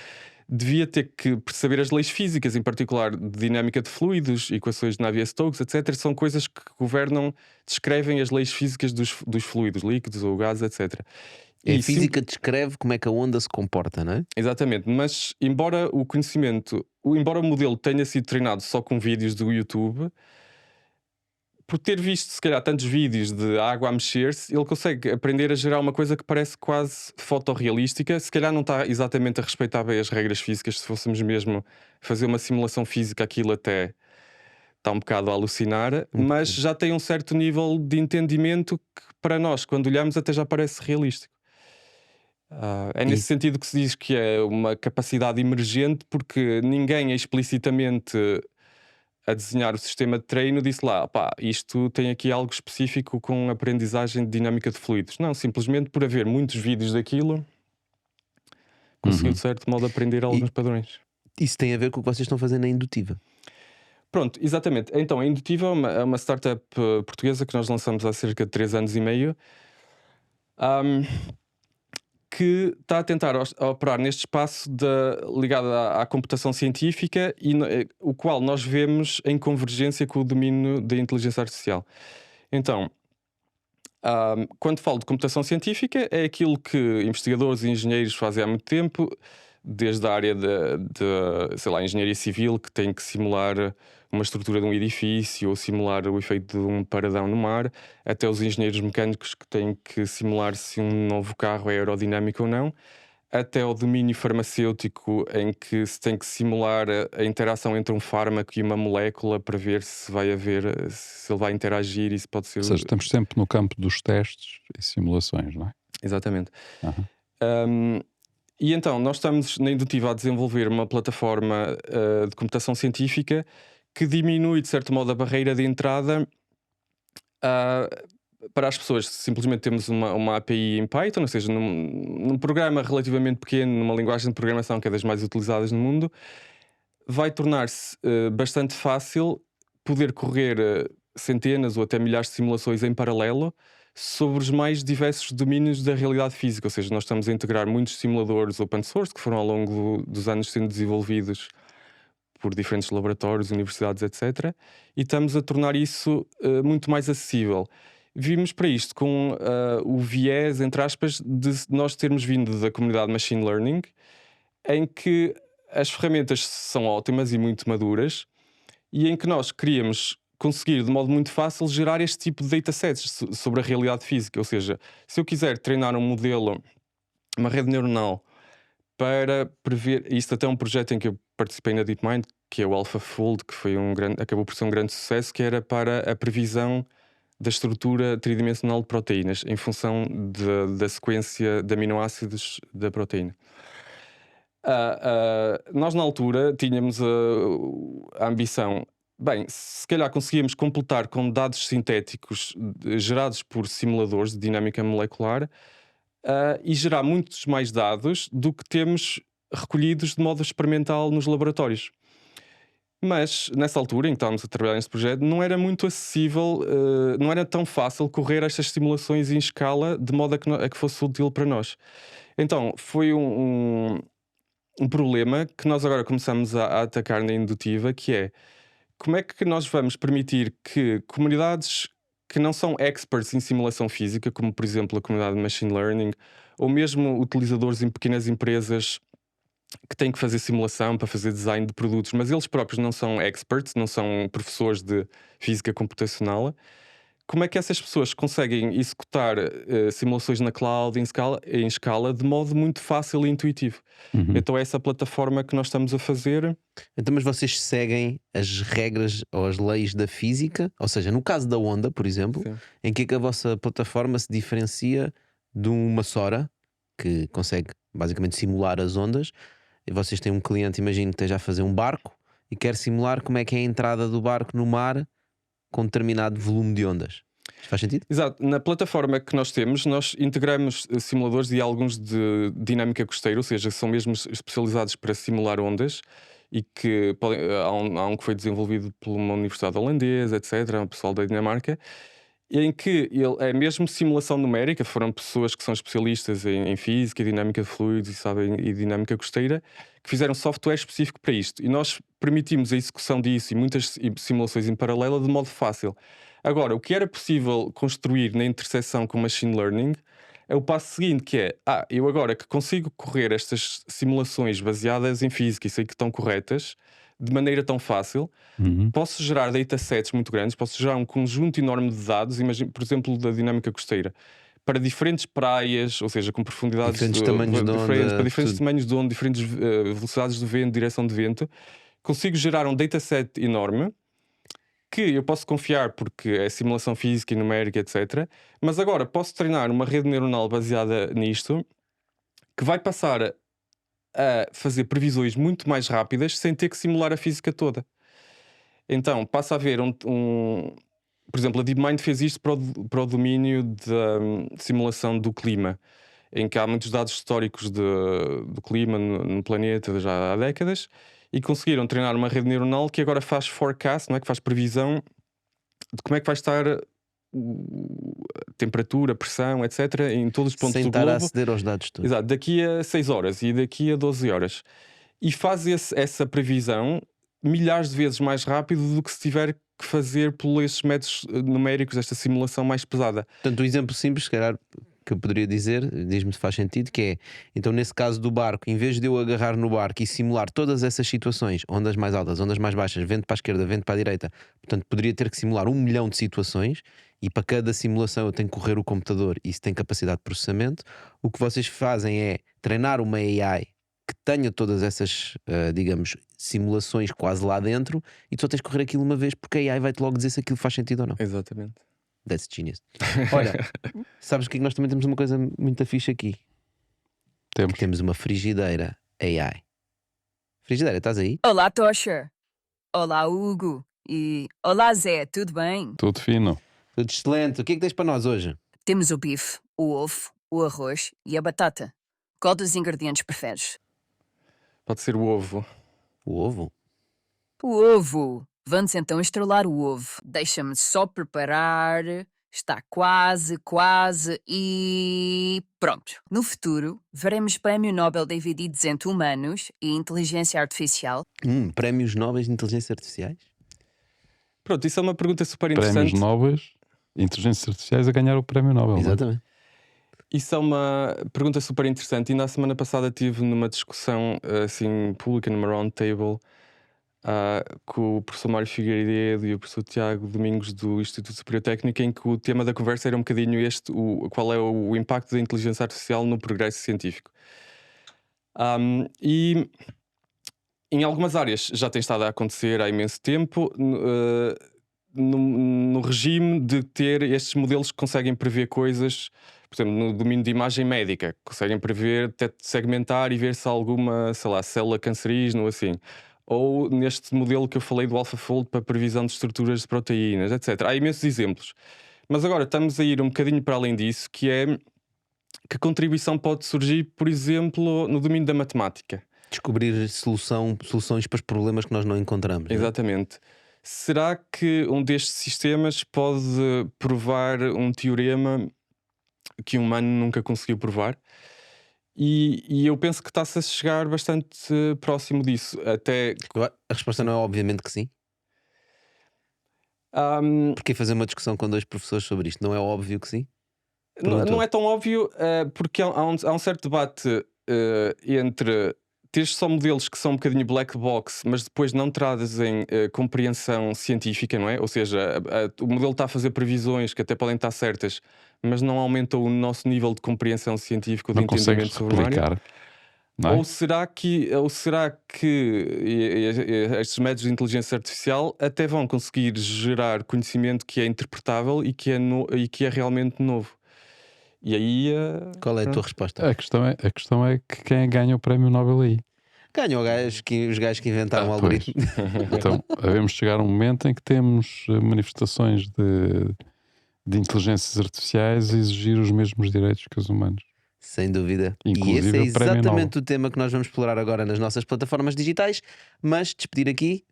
devia ter que perceber as leis físicas, em particular de dinâmica de fluidos, equações de Navier-Stokes, etc. São coisas que governam, descrevem as leis físicas dos fluidos, líquidos ou gases, etc.
A
E
física descreve como é que a onda se comporta, não é?
Exatamente, mas embora o modelo tenha sido treinado só com vídeos do YouTube, por ter visto se calhar tantos vídeos de água a mexer-se, ele consegue aprender a gerar uma coisa que parece quase fotorrealística. Se calhar não está exatamente a respeitar bem as regras físicas. Se fôssemos mesmo fazer uma simulação física, aquilo até está um bocado a alucinar, mas já tem um certo nível de entendimento que para nós, quando olhamos, até já parece realístico. É nesse sentido que se diz que é uma capacidade emergente, porque ninguém é explicitamente a desenhar o sistema de treino disse lá, pá, isto tem aqui algo específico com aprendizagem de dinâmica de fluidos. Não, simplesmente por haver muitos vídeos daquilo, conseguiu de certo modo aprender alguns padrões.
Isso tem a ver com o que vocês estão fazendo na Indutiva.
Pronto, exatamente. Então, a Indutiva é uma startup portuguesa que nós lançamos há cerca de 3 anos e meio, que está a tentar operar neste espaço ligado à computação científica e o qual nós vemos em convergência com o domínio da inteligência artificial. Então, quando falo de computação científica, é aquilo que investigadores e engenheiros fazem há muito tempo, desde a área sei lá, engenharia civil, que tem que simular uma estrutura de um edifício ou simular o efeito de um paradão no mar, até os engenheiros mecânicos que têm que simular se um novo carro é aerodinâmico ou não, até o domínio farmacêutico, em que se tem que simular a interação entre um fármaco e uma molécula para ver se ele vai interagir e se pode ser.
Ou seja, estamos sempre no campo dos testes e simulações, não é?
Exatamente. E então, nós estamos na Indutiva a desenvolver uma plataforma de computação científica que diminui, de certo modo, a barreira de entrada para as pessoas. Simplesmente temos uma API em Python, ou seja, num programa relativamente pequeno, numa linguagem de programação que é das mais utilizadas no mundo, vai tornar-se bastante fácil poder correr centenas ou até milhares de simulações em paralelo sobre os mais diversos domínios da realidade física. Ou seja, nós estamos a integrar muitos simuladores open source que foram ao longo dos anos sendo desenvolvidos por diferentes laboratórios, universidades, etc. E estamos a tornar isso muito mais acessível. Vimos para isto com o viés, entre aspas, de nós termos vindo da comunidade Machine Learning, em que as ferramentas são ótimas e muito maduras, e em que nós queríamos conseguir de modo muito fácil gerar este tipo de datasets sobre a realidade física. Ou seja, se eu quiser treinar um modelo, uma rede neuronal, para prever, isto até é um projeto em que eu participei na DeepMind, que é o AlphaFold, que foi acabou por ser um grande sucesso, que era para a previsão da estrutura tridimensional de proteínas em função da sequência de aminoácidos da proteína. Nós na altura tínhamos a ambição, bem, se calhar conseguíamos completar com dados sintéticos gerados por simuladores de dinâmica molecular e gerar muitos mais dados do que temos recolhidos de modo experimental nos laboratórios. Mas nessa altura em que estávamos a trabalhar neste projeto, não era muito acessível, não era tão fácil correr estas simulações em escala de modo a que fosse útil para nós. Então foi um problema que nós agora começamos a atacar na Indutiva, que é como é que nós vamos permitir que comunidades que não são experts em simulação física, como por exemplo a comunidade de Machine Learning, ou mesmo utilizadores em pequenas empresas que têm que fazer simulação para fazer design de produtos, mas eles próprios não são experts, não são professores de física computacional, como é que essas pessoas conseguem executar simulações na cloud em escala de modo muito fácil e intuitivo? Então é essa plataforma que nós estamos a fazer.
Então, mas vocês seguem as regras ou as leis da física? Ou seja, no caso da onda, por exemplo,
Sim.
em que é que a vossa plataforma se diferencia de uma Sora que consegue basicamente simular as ondas, e vocês têm um cliente, imagino que esteja a fazer um barco e quer simular como é que é a entrada do barco no mar com determinado volume de ondas. Isto faz sentido?
Exato. Na plataforma que nós temos, nós integramos simuladores e alguns de dinâmica costeira, ou seja, são mesmo especializados para simular ondas e que há um que foi desenvolvido por uma universidade holandesa, etc., um pessoal da Dinamarca, em que ele é mesmo simulação numérica. Foram pessoas que são especialistas em física, dinâmica de fluidos e dinâmica costeira, que fizeram software específico para isto. E nós permitimos a execução disso e muitas simulações em paralelo de modo fácil. Agora, o que era possível construir na interseção com Machine Learning é o passo seguinte, que é, eu agora que consigo correr estas simulações baseadas em física e sei que estão corretas, de maneira tão fácil. Posso gerar datasets muito grandes, posso gerar um conjunto enorme de dados, imagine, por exemplo, da dinâmica costeira, para diferentes praias, ou seja, com profundidades
Diferentes tamanhos de onda,
para diferentes
tudo.
tamanhos de onda, diferentes velocidades de vento, direção de vento. Consigo gerar um dataset enorme que eu posso confiar porque é simulação física e numérica, etc. Mas agora posso treinar uma rede neuronal baseada nisto que vai passar a fazer previsões muito mais rápidas sem ter que simular a física toda. Então passa a haver por exemplo, a DeepMind fez isto para o domínio da simulação do clima, em que há muitos dados históricos do clima no planeta já há décadas, e conseguiram treinar uma rede neuronal que agora faz forecast, não é? Que faz previsão de como é que vai estar a temperatura, a pressão, etc., em todos os pontos
Sem
do
estar a
globo.
aceder aos dados todos.
Exato, daqui a 6 horas e daqui a 12 horas. E faz essa previsão milhares de vezes mais rápido do que se tiver que fazer por esses métodos numéricos, esta simulação mais pesada.
Portanto, um exemplo simples, se calhar, que eu poderia dizer, diz-me se faz sentido, que é, então nesse caso do barco, em vez de eu agarrar no barco e simular todas essas situações, ondas mais altas, ondas mais baixas, vento para a esquerda, vento para a direita, portanto poderia ter que simular 1 milhão de situações, e para cada simulação eu tenho que correr o computador e isso tem capacidade de processamento. O que vocês fazem é treinar uma AI que tenha todas essas, digamos, simulações quase lá dentro, e tu só tens que correr aquilo uma vez porque a AI vai-te logo dizer se aquilo faz sentido ou não.
Exatamente.
That's genius. Olha, sabes que nós também temos uma coisa muito fixe aqui. Temos uma frigideira AI. Frigideira, estás aí?
Olá, Tocha. Olá, Hugo. E olá, Zé, tudo bem?
Tudo fino.
Tudo excelente. O que é que tens para nós hoje?
Temos o bife, o ovo, o arroz e a batata. Qual dos ingredientes preferes?
Pode ser o ovo.
O ovo?
O ovo. Vamos então estrelar o ovo. Deixa-me só preparar. Está quase e... pronto. No futuro, veremos prémio Nobel divididos entre humanos e inteligência artificial.
Prémios Nobel de Inteligência Artificiais?
Pronto, isso é uma pergunta super interessante.
Prémios Nobel, inteligências artificiais a ganhar o prémio Nobel.
Exatamente.
Isso é uma pergunta super interessante. Ainda a semana passada estive numa discussão assim, pública, numa round table, com o professor Mário Figueiredo e o professor Tiago Domingos do Instituto Superior Técnico, em que o tema da conversa era um bocadinho este, qual é o impacto da inteligência artificial no progresso científico. E em algumas áreas já tem estado a acontecer há imenso tempo, no regime de ter estes modelos que conseguem prever coisas, por exemplo, no domínio de imagem médica, conseguem prever, até segmentar e ver se há alguma, sei lá, célula cancerígena ou assim. Ou neste modelo que eu falei do AlphaFold para previsão de estruturas de proteínas, etc. Há imensos exemplos. Mas agora estamos a ir um bocadinho para além disso, que é que contribuição pode surgir, por exemplo, no domínio da matemática.
Descobrir soluções para os problemas que nós não encontramos.
Exatamente. Será que um destes sistemas pode provar um teorema que um humano nunca conseguiu provar? E eu penso que está-se a chegar bastante próximo disso. Até...
A resposta não é obviamente que sim. Porque fazer uma discussão com 2 professores sobre isto não é óbvio que sim?
Não é tão óbvio, porque há um certo debate entre teres só modelos que são um bocadinho black box, mas depois não trazem compreensão científica, não é? Ou seja, o modelo está a fazer previsões que até podem estar certas, mas não aumenta o nosso nível de compreensão científica, de
Não
entendimento
consegues
sobre a área.
replicar. Não é?
Ou será que estes métodos de inteligência artificial até vão conseguir gerar conhecimento que é interpretável e que é realmente novo? E aí...
Qual é a tua resposta?
A questão é que quem ganha o prémio Nobel aí?
Ganham os gajos que inventaram o
Pois.
algoritmo.
Então, devemos chegar a um momento em que temos manifestações de inteligências artificiais a exigir os mesmos direitos que os humanos.
Sem dúvida.
Inclusive
E esse é
o prémio
exatamente o tema que nós vamos explorar agora nas nossas plataformas digitais. Mas despedir aqui.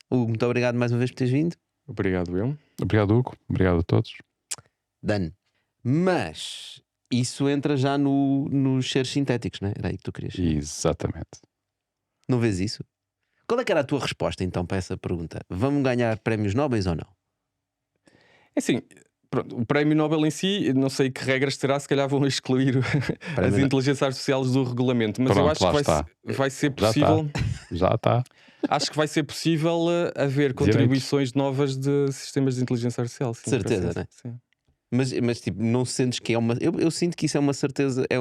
Hugo, muito obrigado mais uma vez por teres vindo.
Obrigado, eu.
Obrigado, Hugo. Obrigado a todos.
Dan. Mas isso entra já nos seres sintéticos, não é? Era aí que tu querias.
Exatamente.
Não vês isso? Qual é que era a tua resposta então para essa pergunta? Vamos ganhar prémios Nobel ou não?
É assim, pronto, o prémio Nobel em si, não sei que regras terá, se calhar vão excluir as
Prémio
inteligências artificiais do regulamento, mas eu
Pronto,
acho
lá
que
está.
vai ser
Já
possível.
Já está.
acho que vai ser possível haver contribuições novas de sistemas de inteligência artificial. Sim,
Certeza,
parece-
né?
sim.
Mas tipo, não sentes que é uma. Eu sinto que isso é uma certeza, é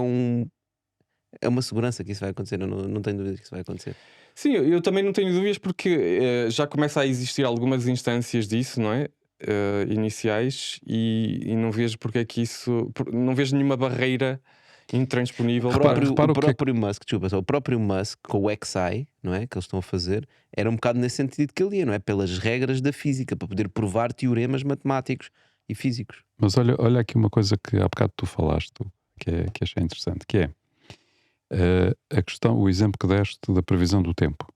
uma segurança que isso vai acontecer. Eu não tenho dúvida que isso vai acontecer.
Sim, eu também não tenho dúvidas porque já começa a existir algumas instâncias disso, não é? Iniciais, e não vejo porque é que isso. Não vejo nenhuma barreira intransponível.
Repara
O
o que é que-
próprio Musk, desculpa, só, o próprio Musk com o XI, não é? Que eles estão a fazer, era um bocado nesse sentido que ele ia, não é? Pelas regras da física, para poder provar teoremas matemáticos e físicos.
Mas olha aqui uma coisa que há bocado tu falaste, que achei interessante, que é a questão, o exemplo que deste da previsão do tempo.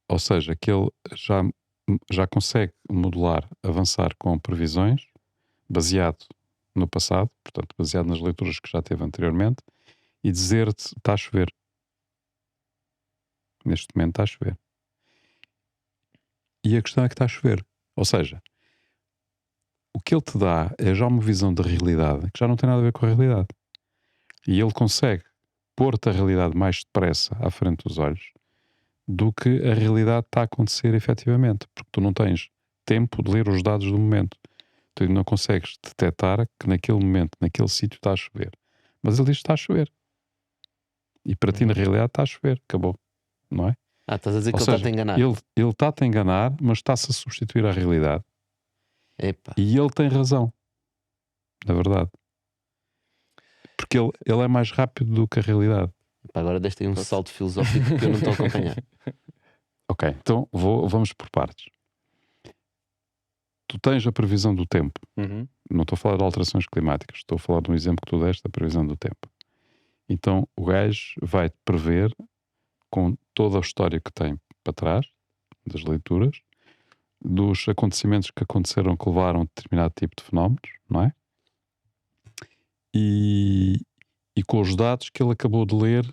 Ou seja, que ele já consegue modelar, avançar com previsões baseado no passado, portanto, baseado nas leituras que já teve anteriormente, e dizer-te: está a chover. Neste momento está a chover. E a questão é que está a chover. Ou seja, o que ele te dá é já uma visão da realidade que já não tem nada a ver com a realidade. E ele consegue pôr-te a realidade mais depressa à frente dos olhos do que a realidade está a acontecer efetivamente, porque tu não tens tempo de ler os dados do momento. Tu não consegues detectar que naquele momento, naquele sítio está a chover. Mas ele diz que está a chover. E para ti, na realidade, está a chover. Acabou. Não é?
Estás a dizer
Ou
que ele
seja,
está a te enganar.
ele está-te a enganar, mas está-se a substituir à realidade.
Epá.
E ele tem razão. Na verdade. Porque ele é mais rápido do que a realidade.
Epá, agora deste aí um salto filosófico que eu não estou a acompanhar.
Ok, então vamos por partes. Tu tens a previsão do tempo.
Uhum.
Não estou a falar de alterações climáticas. Estou a falar de um exemplo que tu deste da previsão do tempo. Então o gajo vai prever, com toda a história que tem para trás, das leituras, dos acontecimentos que aconteceram que levaram a determinado tipo de fenómenos, não é? E com os dados que ele acabou de ler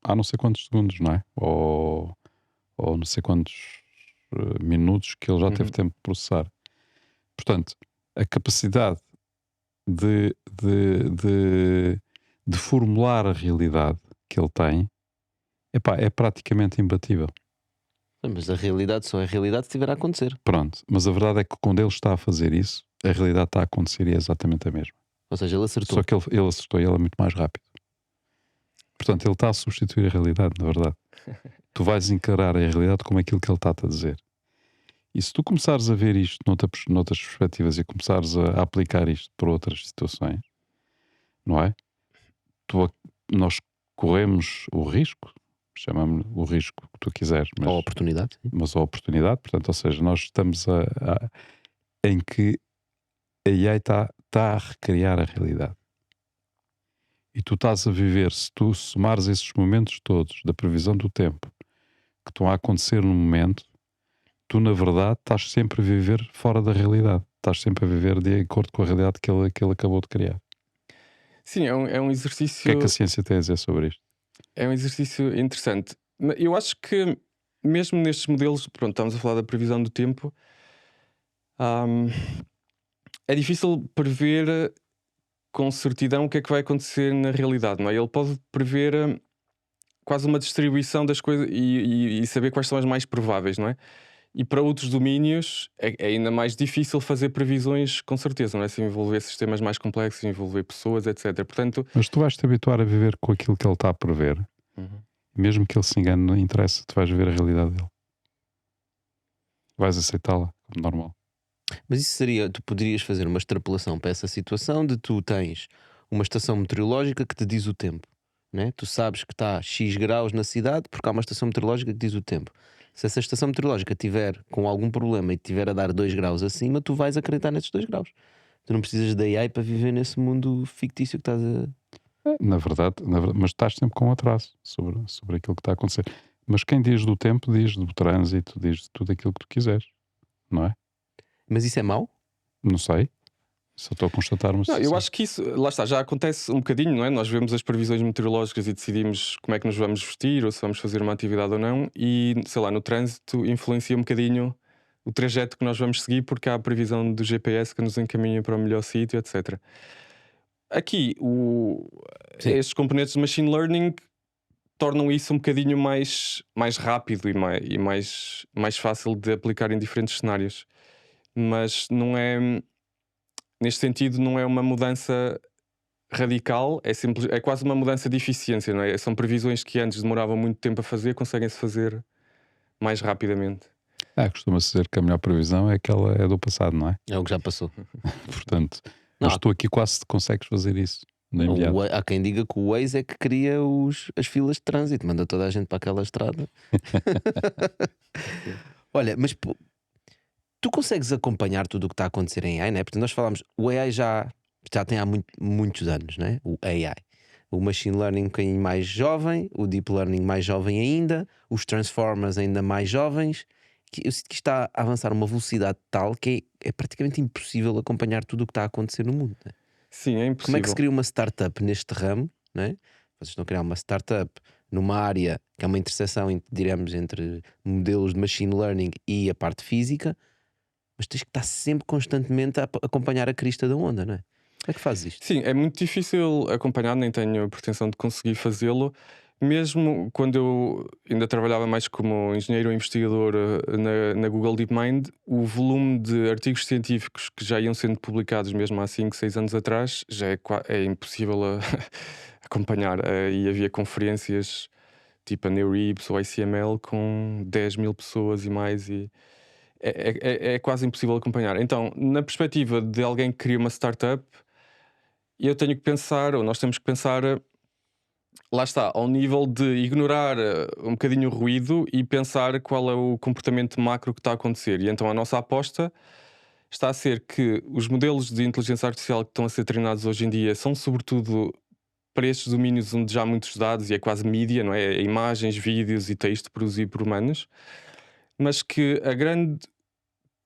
há não sei quantos segundos, não é? Ou não sei quantos minutos que ele já teve tempo de processar. Portanto, a capacidade de formular a realidade que ele tem, epá, é praticamente imbatível.
Mas a realidade só é realidade se estiver a acontecer.
Pronto, mas a verdade é que quando ele está a fazer isso, a realidade está a acontecer e é exatamente a mesma.
Ou seja, ele acertou.
Só que ele acertou e ele é muito mais rápido. Portanto, ele está a substituir a realidade, na verdade. Tu vais encarar a realidade como aquilo que ele está-te a dizer. E se tu começares a ver isto noutras perspectivas e começares a aplicar isto para outras situações, não é? Nós corremos o risco, chamamos o risco que tu quiseres,
Ou oportunidade. Sim.
mas a oportunidade, portanto, ou seja, nós estamos em que a AI está a recriar a realidade. E tu estás a viver, se tu somares esses momentos todos da previsão do tempo que estão a acontecer no momento, tu na verdade estás sempre a viver fora da realidade. Estás sempre a viver de acordo com a realidade que ele acabou de criar.
Sim, é um
O
exercício.
que é que a ciência tem a dizer sobre isto?
É um exercício interessante. Eu acho que, mesmo nestes modelos, pronto, estamos a falar da previsão do tempo, é difícil prever com certidão o que é que vai acontecer na realidade, não é? Ele pode prever quase uma distribuição das coisas e saber quais são as mais prováveis, não é? E para outros domínios é ainda mais difícil fazer previsões com certeza, não é? Se envolver sistemas mais complexos, envolver pessoas, etc. Portanto,
Mas tu vais te habituar a viver com aquilo que ele está a prever. Mesmo que ele se engane, não interessa, tu vais ver a realidade dele. Vais aceitá-la como normal.
Mas isso seria, tu poderias fazer uma extrapolação para essa situação de tu tens uma estação meteorológica que te diz o tempo, né? Tu sabes que está X graus na cidade porque há uma estação meteorológica que diz o tempo. Se essa estação meteorológica tiver com algum problema e tiver a dar 2 graus acima, tu vais acreditar nesses 2 graus. Tu não precisas da AI para viver nesse mundo fictício que estás a...
Na verdade, mas estás sempre com um atraso sobre aquilo que está a acontecer. Mas quem diz do tempo, diz do trânsito, diz de tudo aquilo que tu quiseres, não é?
Mas isso é mau?
Não sei. Só estou a constatar uma
não,
situação.
eu acho que isso, lá está, já acontece um bocadinho, não é? Nós vemos as previsões meteorológicas e decidimos como é que nos vamos vestir ou se vamos fazer uma atividade ou não, e sei lá, no trânsito influencia um bocadinho o trajeto que nós vamos seguir porque há a previsão do GPS que nos encaminha para o melhor sítio, etc. Aqui,
Sim.
estes componentes de machine learning tornam isso um bocadinho mais rápido e mais fácil de aplicar em diferentes cenários. Mas não é, neste sentido, não é uma mudança radical, é quase uma mudança de eficiência, não é? São previsões que antes demoravam muito tempo a fazer, conseguem-se fazer mais rapidamente.
Costuma-se dizer que a melhor previsão é aquela é do passado, não é?
É o que já passou.
Portanto,
Não,
mas tu aqui quase consegues fazer isso. De imediato.
Há quem diga que o Waze é que cria as filas de trânsito, manda toda a gente para aquela estrada. Olha, mas tu consegues acompanhar tudo o que está a acontecer em AI, né? Porque nós falamos, o AI já tem há muitos anos, né? O AI. O Machine Learning um bocadinho mais jovem, o Deep Learning mais jovem ainda, os Transformers ainda mais jovens. Eu sinto que está a avançar a uma velocidade tal que é praticamente impossível acompanhar tudo o que está a acontecer no mundo, né?
Sim, é impossível.
Como é que se cria uma startup neste ramo, né? Vocês estão a criar uma startup numa área que é uma interseção, diremos, entre modelos de machine learning e a parte física, mas tens que estar sempre constantemente a acompanhar a crista da onda, não é? Como é que fazes isto?
Sim, é muito difícil acompanhar, nem tenho a pretensão de conseguir fazê-lo. Mesmo quando eu ainda trabalhava mais como engenheiro ou investigador na Google DeepMind, o volume de artigos científicos que já iam sendo publicados mesmo há 5, 6 anos atrás já é impossível acompanhar. E havia conferências tipo a NeurIPS ou a ICML com 10 mil pessoas e mais, e é quase impossível acompanhar. Então, na perspectiva de alguém que cria uma startup, eu tenho que pensar, ou nós temos que pensar, lá está, ao nível de ignorar um bocadinho o ruído e pensar qual é o comportamento macro que está a acontecer. E então a nossa aposta está a ser que os modelos de inteligência artificial que estão a ser treinados hoje em dia são sobretudo para estes domínios onde já há muitos dados e é quase mídia, não é? Imagens, vídeos e texto produzido por humanos, mas que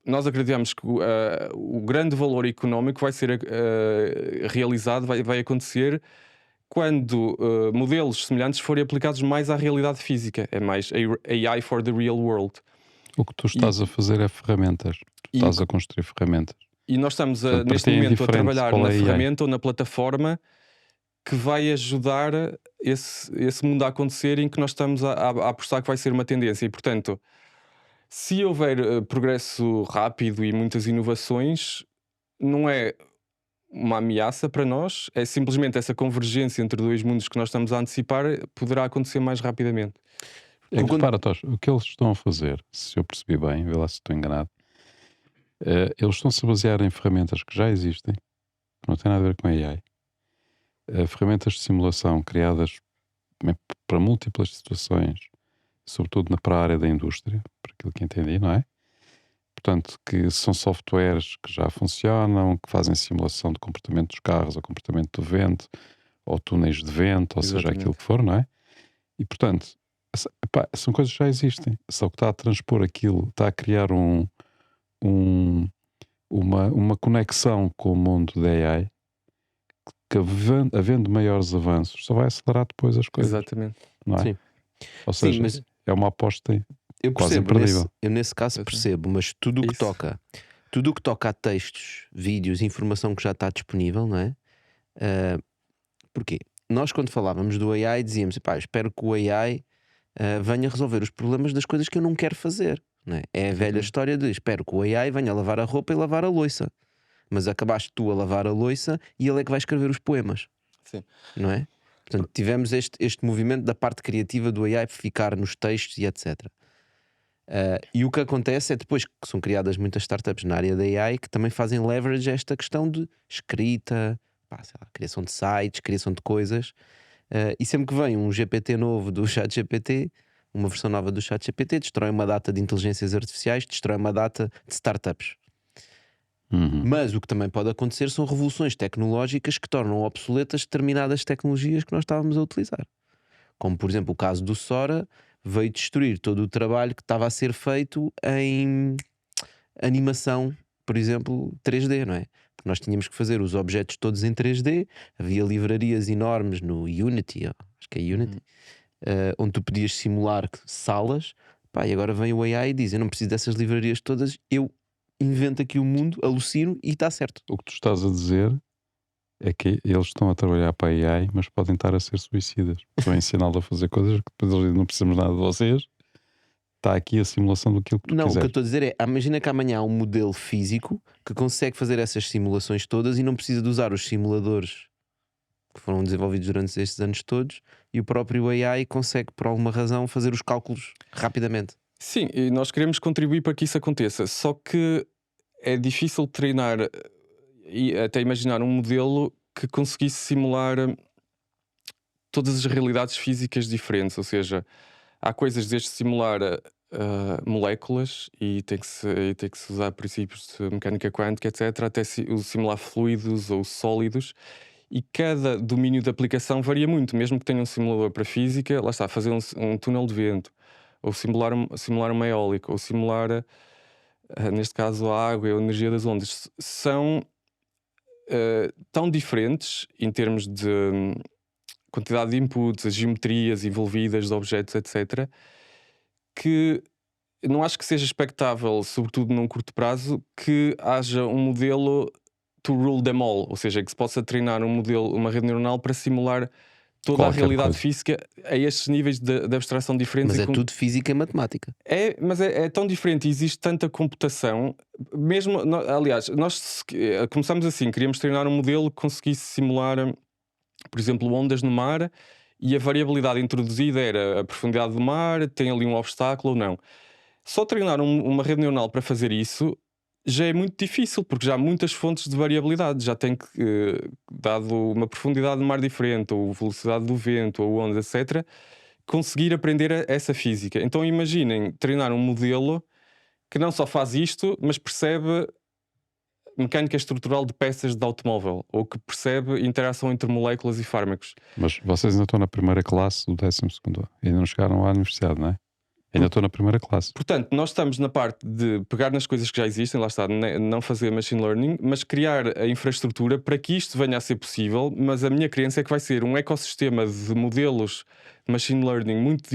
nós acreditamos que o grande valor económico vai ser realizado, vai acontecer quando modelos semelhantes forem aplicados mais à realidade física. É mais AI for the real world.
O que tu estás a fazer é ferramentas. Tu estás a construir ferramentas.
E nós estamos
Portanto, para
neste
ti é
momento a
indiferente
trabalhar
qual
na
é a AI.
ferramenta ou na plataforma que vai ajudar esse mundo a acontecer, em que nós estamos a apostar que vai ser uma tendência. E, portanto, se houver progresso rápido e muitas inovações, não é uma ameaça para nós, é simplesmente essa convergência entre dois mundos que nós estamos a antecipar poderá acontecer mais rapidamente.
É que, repara, Tosh, o que eles estão a fazer, se eu percebi bem, vê lá se estou enganado, eles estão-se a basear em ferramentas que já existem, que não têm nada a ver com a AI, ferramentas de simulação criadas para múltiplas situações, sobretudo para a área da indústria, por aquilo que entendi, não é? Portanto, que são softwares que já funcionam, que fazem simulação de comportamento dos carros, ou comportamento do vento, ou túneis de vento, ou seja, aquilo que for, não é? E, portanto, são coisas que já existem. Só que está a transpor aquilo, está a criar uma conexão com o mundo da AI, que havendo maiores avanços, só vai acelerar depois as coisas.
Exatamente.
Não é?
Sim.
Ou seja,
Sim, mas
é uma aposta
eu
quase
percebo,
imperdível.
eu nesse caso percebo, mas tudo o que
Isso.
toca a textos, vídeos, informação que já está disponível, não é? Porquê? Nós, quando falávamos do AI, dizíamos: pá, espero que o AI venha resolver os problemas das coisas que eu não quero fazer, não é? É a velha história de espero que o AI venha lavar a roupa e lavar a louça, mas acabaste tu a lavar a louça e ele é que vai escrever os poemas.
Sim.
Não é? Portanto, tivemos este movimento da parte criativa do AI ficar nos textos e etc. E o que acontece é depois que são criadas muitas startups na área da AI que também fazem leverage a esta questão de escrita, sei lá, criação de sites, criação de coisas. E sempre que vem um GPT novo do ChatGPT, uma versão nova do ChatGPT, destrói uma data de inteligências artificiais, destrói uma data de startups. Mas o que também pode acontecer são revoluções tecnológicas que tornam obsoletas determinadas tecnologias que nós estávamos a utilizar. Como, por exemplo, o caso do Sora veio destruir todo o trabalho que estava a ser feito em animação, por exemplo, 3D, não é? Porque nós tínhamos que fazer os objetos todos em 3D, havia livrarias enormes no Unity, acho que é Unity, onde tu podias simular salas, e agora vem o AI e diz: eu não preciso dessas livrarias todas, eu invento aqui o mundo, alucino e está certo.
O que tu estás a dizer É que eles estão a trabalhar para a AI, mas podem estar a ser suicidas. Estão a ensiná-lo a fazer coisas que depois eles dizem, não precisamos nada de vocês. Está aqui a simulação daquilo que tu
Não, o que eu
quiseres.
estou a dizer é, imagina que amanhã há um modelo físico que consegue fazer essas simulações todas e não precisa de usar os simuladores que foram desenvolvidos durante estes anos todos, e o próprio AI consegue, por alguma razão, fazer os cálculos rapidamente.
Sim, e nós queremos contribuir para que isso aconteça, só que é difícil treinar e até imaginar um modelo que conseguisse simular todas as realidades físicas diferentes, ou seja, há coisas desde simular moléculas e tem que se usar princípios de mecânica quântica, etc., até simular fluidos ou sólidos, e cada domínio de aplicação varia muito, mesmo que tenha um simulador para física, lá está, fazer um túnel de vento, ou simular uma eólica, ou simular, neste caso, a água e a energia das ondas, são tão diferentes em termos de quantidade de inputs, as geometrias envolvidas, de objetos, etc., que não acho que seja expectável, sobretudo num curto prazo, que haja um modelo to rule them all, ou seja, que se possa treinar um modelo, uma rede neuronal para simular toda
Qualquer
a realidade
coisa.
física a estes níveis de abstração diferentes.
Mas
e
é tudo física e matemática.
mas é tão diferente, existe tanta computação, mesmo, aliás, nós começamos assim, queríamos treinar um modelo que conseguisse simular, por exemplo, ondas no mar, e a variabilidade introduzida era a profundidade do mar, tem ali um obstáculo ou não. Só treinar uma rede neuronal para fazer isso já é muito difícil, porque já há muitas fontes de variabilidade. Já tem que, dado uma profundidade do mar diferente, ou velocidade do vento, ou ondas, etc., conseguir aprender essa física. Então imaginem treinar um modelo que não só faz isto, mas percebe mecânica estrutural de peças de automóvel, ou que percebe interação entre moléculas e fármacos.
Mas vocês ainda estão na primeira classe do 12º ano. Ainda não chegaram à universidade, não é? Ainda estou na primeira classe.
Portanto, nós estamos na parte de pegar nas coisas que já existem, lá está, não fazer machine learning, mas criar a infraestrutura para que isto venha a ser possível. Mas a minha crença é que vai ser um ecossistema de modelos de machine learning muito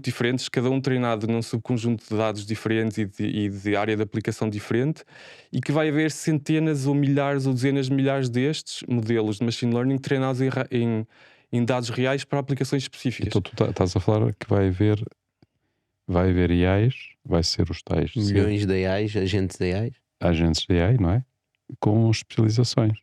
diferentes, cada um treinado num subconjunto de dados diferentes e de área de aplicação diferente, e que vai haver centenas ou milhares ou dezenas de milhares destes modelos de machine learning treinados em dados reais para aplicações específicas.
Então tu estás a falar que vai haver AIs, vai ser os tais
Milhões de AIs, agentes de AIs.
agentes de AI, não é? Com especializações.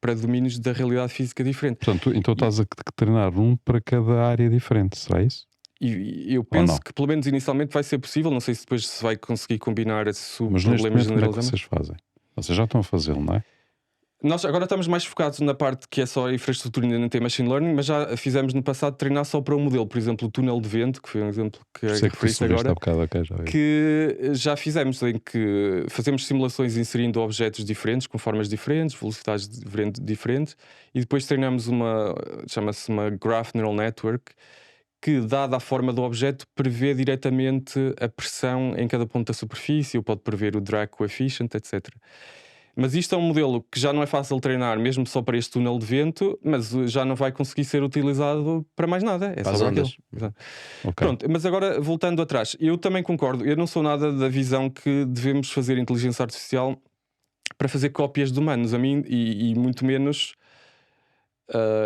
Para domínios da realidade física diferente.
Portanto, então estás a treinar um para cada área diferente, será isso?
E eu
não?
penso que pelo menos inicialmente vai ser possível. Não sei se depois se vai conseguir combinar esse
Mas neste
problema
momento como é que
generalizado.
vocês fazem? Vocês já estão a fazê-lo, não é?
Nós agora estamos mais focados na parte que é só a infraestrutura, ainda não tem machine learning, mas já fizemos no passado treinar só para um modelo. Por exemplo, o túnel de vento, que foi um exemplo que
Sei que tu
referiste
subiste
agora,
há bocado, ok, já vi.
que já fizemos, em que fazemos simulações inserindo objetos diferentes, com formas diferentes, velocidades diferentes, e depois treinamos chama-se uma Graph Neural Network, que, dada a forma do objeto, prevê diretamente a pressão em cada ponto da superfície, ou pode prever o drag coefficient, etc. Mas isto é um modelo que já não é fácil treinar, mesmo só para este túnel de vento, mas já não vai conseguir ser utilizado para mais nada. É
Para as
só para
ondas.
aquilo. Exato.
Ok.
Pronto, mas agora voltando atrás, eu também concordo, eu não sou nada da visão que devemos fazer inteligência artificial para fazer cópias de humanos, a mim, e muito menos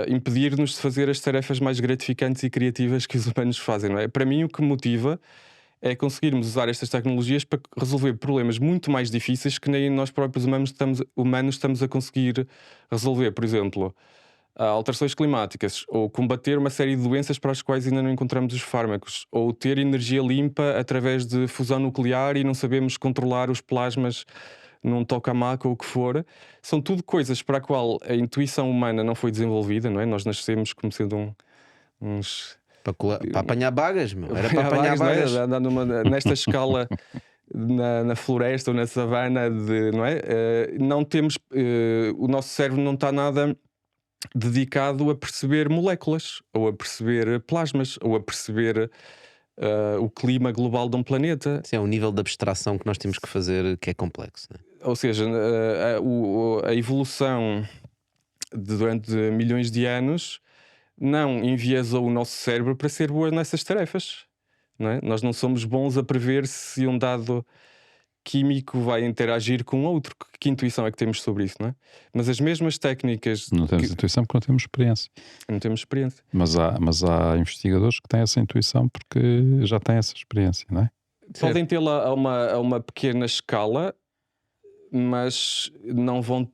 impedir-nos de fazer as tarefas mais gratificantes e criativas que os humanos fazem, não é? Para mim, o que me motiva é conseguirmos usar estas tecnologias para resolver problemas muito mais difíceis que nem nós próprios humanos estamos a conseguir resolver. Por exemplo, alterações climáticas, ou combater uma série de doenças para as quais ainda não encontramos os fármacos, ou ter energia limpa através de fusão nuclear e não sabemos controlar os plasmas num tokamak ou o que for. São tudo coisas para a qual a intuição humana não foi desenvolvida, não é? Nós nascemos como sendo uns...
Para apanhar bagas, meu. Era para apanhar bagas.
Não é? Andar nesta escala na floresta ou na savana, não é? Não temos, o nosso cérebro não está nada dedicado a perceber moléculas, ou a perceber plasmas, ou a perceber o clima global de um planeta.
Sim, é um nível de abstração que nós temos que fazer que é complexo, né?
Ou seja, a evolução durante milhões de anos não enviesou o nosso cérebro para ser boa nessas tarefas, não é? Nós não somos bons a prever se um dado químico vai interagir com outro. Que intuição é que temos sobre isso, não é? Mas as mesmas técnicas.
Não temos intuição porque não temos experiência.
Não temos experiência.
Mas há investigadores que têm essa intuição porque já têm essa experiência, não é?
Podem tê-la a uma pequena escala, mas não vão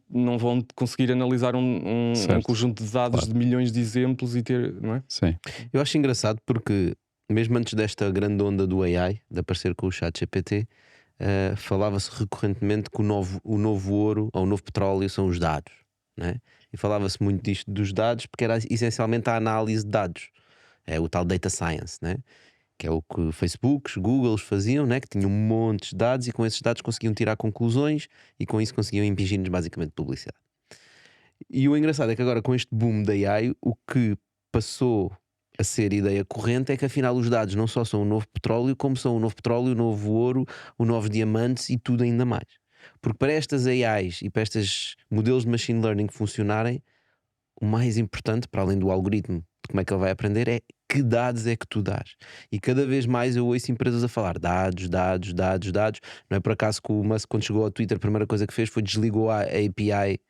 conseguir analisar um conjunto de dados de milhões de exemplos e ter, não é?
Sim.
Eu acho engraçado porque, mesmo antes desta grande onda do AI, de aparecer com o ChatGPT, falava-se recorrentemente que o novo ouro ou o novo petróleo são os dados, né? E falava-se muito disto dos dados porque era essencialmente a análise de dados, é o tal data science, né? Que é o que Facebooks, Googles faziam, né? Que tinham um monte de dados e com esses dados conseguiam tirar conclusões e com isso conseguiam impingir-nos basicamente publicidade. E o engraçado é que agora com este boom da AI, o que passou a ser ideia corrente é que afinal os dados não só são o novo petróleo, como são o novo petróleo, o novo ouro, o novo diamantes e tudo ainda mais. Porque para estas AIs e para estes modelos de machine learning funcionarem, o mais importante, para além do algoritmo, de como é que ele vai aprender, é que dados é que tu dás. E cada vez mais eu ouço empresas a falar dados. Não é por acaso que o Musk, quando chegou ao Twitter, a primeira coisa que fez foi desligou a API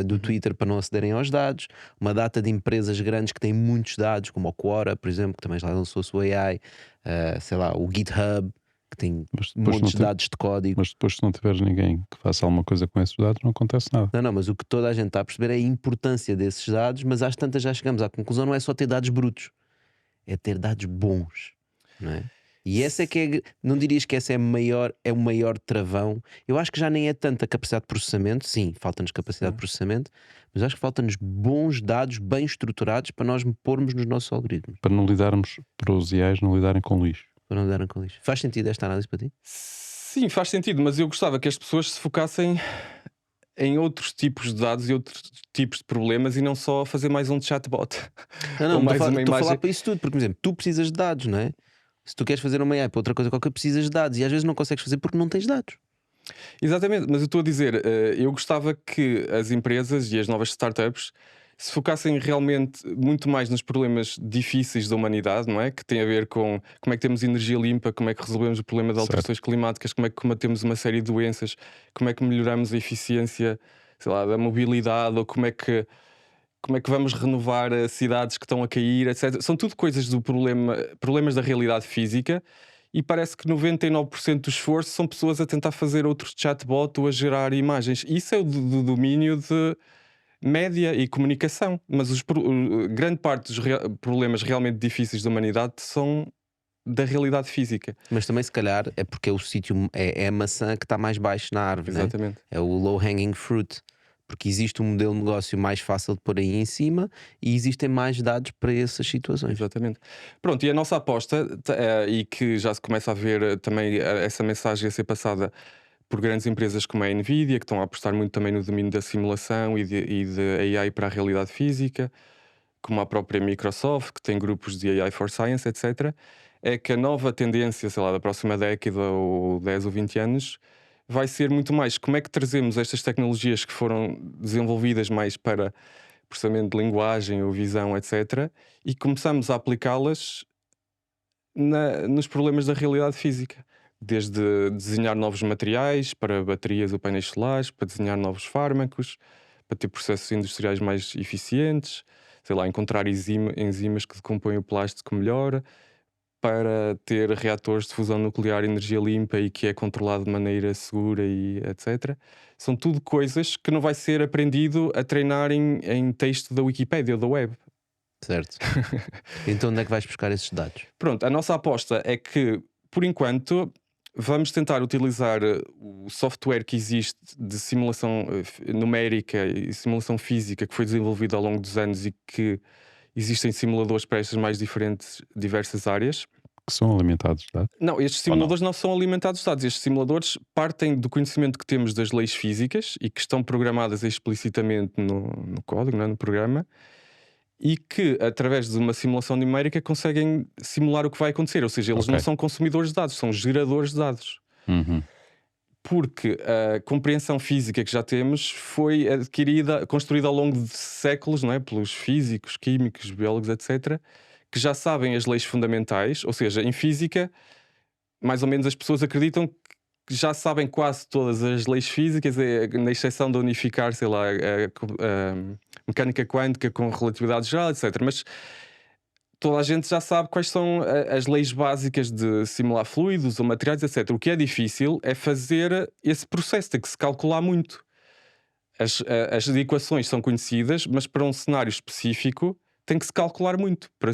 do Twitter para não acederem aos dados. Uma data de empresas grandes que têm muitos dados, como a Quora, por exemplo, que também já lançou a sua AI, sei lá, o GitHub, que tem montes de dados de código.
Mas depois, se não tiveres ninguém que faça alguma coisa com esses dados, não acontece nada.
Não, mas o que toda a gente está a perceber é a importância desses dados, mas às tantas já chegamos à conclusão, não é só ter dados brutos, é ter dados bons, não é? E essa é que é, não dirias que essa é o maior travão? Eu acho que já nem é tanta capacidade de processamento, sim, falta-nos capacidade de processamento, mas acho que falta-nos bons dados bem estruturados para nós pormos nos nossos algoritmos.
Para não lidarmos, para os IAs não lidarem com lixo.
Para não darem com lixo. Faz sentido esta análise para ti?
Sim, faz sentido, mas eu gostava que as pessoas se focassem em outros tipos de dados e outros tipos de problemas e não só fazer mais um chatbot.
Não, estou a falar para isso tudo, porque, por exemplo, tu precisas de dados, não é? Se tu queres fazer uma AI para outra coisa qualquer, precisas de dados e às vezes não consegues fazer porque não tens dados.
Exatamente, mas eu estou a dizer, eu gostava que as empresas e as novas startups se focassem realmente muito mais nos problemas difíceis da humanidade, não é? Que tem a ver com como é que temos energia limpa, como é que resolvemos o problema de alterações climáticas, como é que combatemos uma série de doenças, como é que melhoramos a eficiência, sei lá, da mobilidade, ou como é que vamos renovar cidades que estão a cair, etc. São tudo coisas do problemas da realidade física. E parece que 99% do esforço são pessoas a tentar fazer outros chatbot ou a gerar imagens. Isso é do domínio de média e comunicação. Mas grande parte dos problemas realmente difíceis da humanidade são da realidade física.
Mas também, se calhar, é porque é o sítio, é a maçã que está mais baixo na árvore.
Exatamente.
Né? É o low hanging fruit. Porque existe um modelo de negócio mais fácil de pôr aí em cima e existem mais dados para essas situações.
Exatamente. Pronto, e a nossa aposta, e que já se começa a ver também essa mensagem a ser passada por grandes empresas como a Nvidia, que estão a apostar muito também no domínio da simulação e de AI para a realidade física, como a própria Microsoft, que tem grupos de AI for Science, etc., é que a nova tendência, sei lá, da próxima década ou 10 ou 20 anos vai ser muito mais como é que trazemos estas tecnologias que foram desenvolvidas mais para processamento de linguagem ou visão, etc., e começamos a aplicá-las nos problemas da realidade física. Desde desenhar novos materiais para baterias ou painéis solares, para desenhar novos fármacos, para ter processos industriais mais eficientes, sei lá, encontrar enzimas que decompõem o plástico melhor, para ter reatores de fusão nuclear, energia limpa e que é controlado de maneira segura e etc. São tudo coisas que não vai ser aprendido a treinar em texto da Wikipédia ou da web.
Certo. Então onde é que vais buscar esses dados?
Pronto, a nossa aposta é que, por enquanto, vamos tentar utilizar o software que existe de simulação numérica e simulação física que foi desenvolvido ao longo dos anos e que existem simuladores para estas mais diversas áreas.
Que são alimentados de dados?
Não, estes simuladores não são alimentados de dados. Estes simuladores partem do conhecimento que temos das leis físicas e que estão programadas explicitamente no código, não é? No programa, e que, através de uma simulação numérica, conseguem simular o que vai acontecer. Ou seja, eles não são consumidores de dados, são geradores de dados.
Uhum.
Porque a compreensão física que já temos foi construída ao longo de séculos, não é? Pelos físicos, químicos, biólogos, etc., que já sabem as leis fundamentais. Ou seja, em física, mais ou menos as pessoas acreditam que já sabem quase todas as leis físicas, na exceção de unificar, sei lá, a mecânica quântica com relatividade geral, etc. Mas toda a gente já sabe quais são as leis básicas de simular fluidos ou materiais, etc. O que é difícil é fazer esse processo, tem que se calcular muito. As equações são conhecidas, mas para um cenário específico tem que se calcular muito para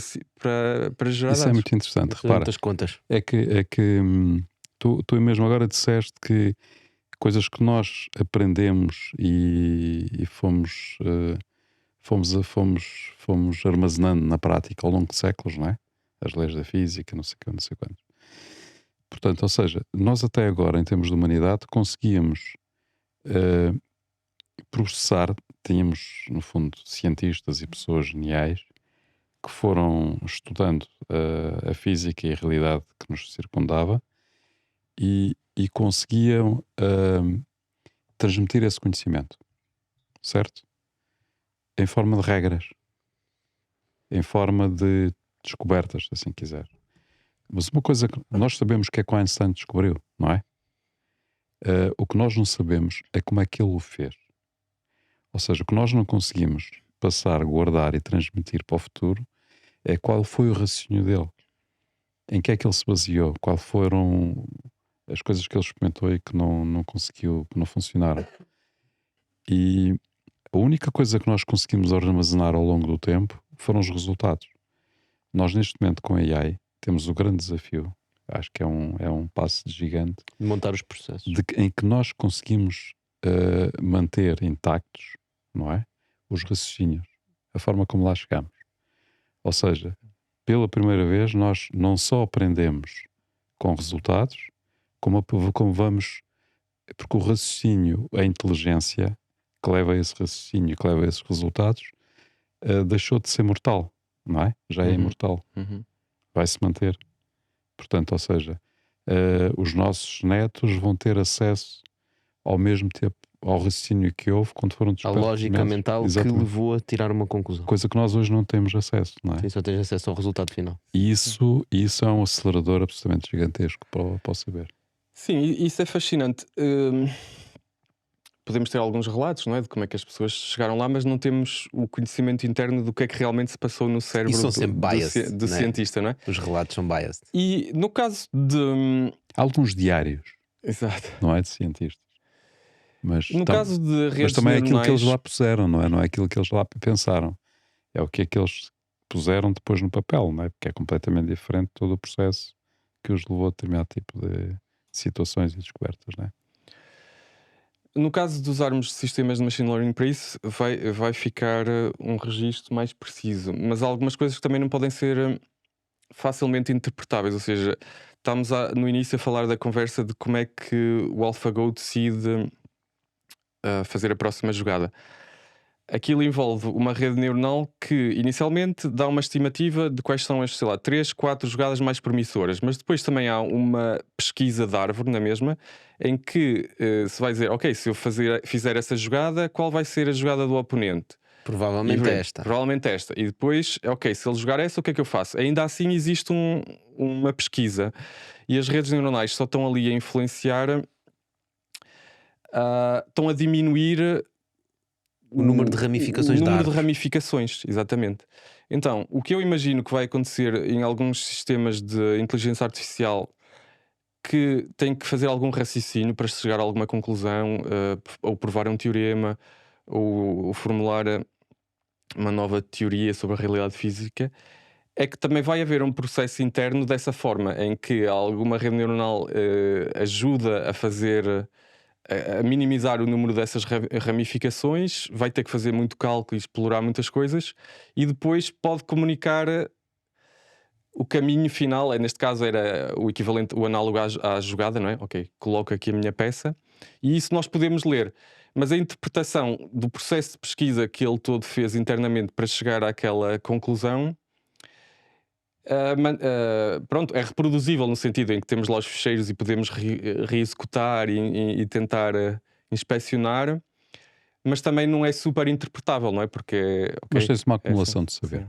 gerar
Isso
dados.
é muito interessante.
São
Repara,
muitas contas.
é que tu mesmo agora disseste que coisas que nós aprendemos e fomos armazenando na prática ao longo de séculos, não é? As leis da física, não sei o que, não sei quantos. Portanto, ou seja, nós até agora, em termos de humanidade, conseguíamos processar, tínhamos, no fundo, cientistas e pessoas geniais que foram estudando a física e a realidade que nos circundava e conseguiam transmitir esse conhecimento, certo? Em forma de regras, em forma de descobertas, se assim quiser. Mas uma coisa que nós sabemos que é que o Einstein descobriu, não é? O que nós não sabemos é como é que ele o fez. Ou seja, o que nós não conseguimos passar, guardar e transmitir para o futuro é qual foi o raciocínio dele. Em que é que ele se baseou? Quais foram as coisas que ele experimentou e que não conseguiu, que não funcionaram. E a única coisa que nós conseguimos armazenar ao longo do tempo foram os resultados. Nós neste momento com a AI temos o grande desafio, acho que é um passo gigante,
De montar os processos.
em que nós conseguimos manter intactos, não é? Os raciocínios, a forma como lá chegamos. Ou seja, pela primeira vez nós não só aprendemos com resultados, como vamos, porque o raciocínio, a inteligência que leva a esse raciocínio, que leva a esses resultados, deixou de ser mortal, não é? Já é imortal. Vai se manter. Portanto, ou seja, os nossos netos vão ter acesso ao mesmo tempo ao raciocínio que houve quando foram
A
descobertos.
lógica mental
Exatamente.
que levou a tirar uma conclusão.
Coisa que nós hoje não temos acesso, não é?
Sim, só tens acesso ao resultado final.
E isso é um acelerador absolutamente gigantesco para o saber.
Sim, isso é fascinante. Podemos ter alguns relatos, não é? De como é que as pessoas chegaram lá, mas não temos o conhecimento interno do que é que realmente se passou no cérebro
E são sempre biased,
do
né?
cientista, não é?
Os relatos são biased.
E no caso de.
Há alguns diários,
Exato.
não é? De cientistas. Mas,
No caso de redes
mas também é aquilo que eles
neuronais-
lá puseram, não é? Não é aquilo que eles lá pensaram. É o que é que eles puseram depois no papel, não é? Porque é completamente diferente todo o processo que os levou a determinado tipo de situações e descobertas, não é?
No caso de usarmos sistemas de machine learning para isso, vai ficar um registro mais preciso. Mas há algumas coisas que também não podem ser facilmente interpretáveis. Ou seja, estamos no início a falar da conversa de como é que o AlphaGo decide fazer a próxima jogada. Aquilo envolve uma rede neuronal que inicialmente dá uma estimativa de quais são as, sei lá, 3, 4 jogadas mais promissoras, mas depois também há uma pesquisa de árvore na mesma, em que se vai dizer, ok, se eu fizer essa jogada, qual vai ser a jogada do oponente?
Provavelmente
E
esta.
Provavelmente esta. E depois, ok, se ele jogar essa, o que é que eu faço? Ainda assim existe uma pesquisa. E as redes neuronais só estão ali a influenciar, estão a diminuir
O número de ramificações
o
da
número de
árvore.
ramificações, exatamente. Então, o que eu imagino que vai acontecer em alguns sistemas de inteligência artificial que têm que fazer algum raciocínio para chegar a alguma conclusão, ou provar um teorema, ou formular uma nova teoria sobre a realidade física, é que também vai haver um processo interno dessa forma, em que alguma rede neuronal ajuda a fazer, a minimizar o número dessas ramificações, vai ter que fazer muito cálculo e explorar muitas coisas, e depois pode comunicar o caminho final. Neste caso era o equivalente, o análogo à jogada, não é? Ok, coloco aqui a minha peça, e isso nós podemos ler. Mas a interpretação do processo de pesquisa que ele todo fez internamente para chegar àquela conclusão, pronto, é reproduzível no sentido em que temos lá os ficheiros e podemos reexecutar e tentar inspecionar, mas também não é super interpretável, não é? Porque
Mas tens uma
assim,
acumulação de saber.
sim.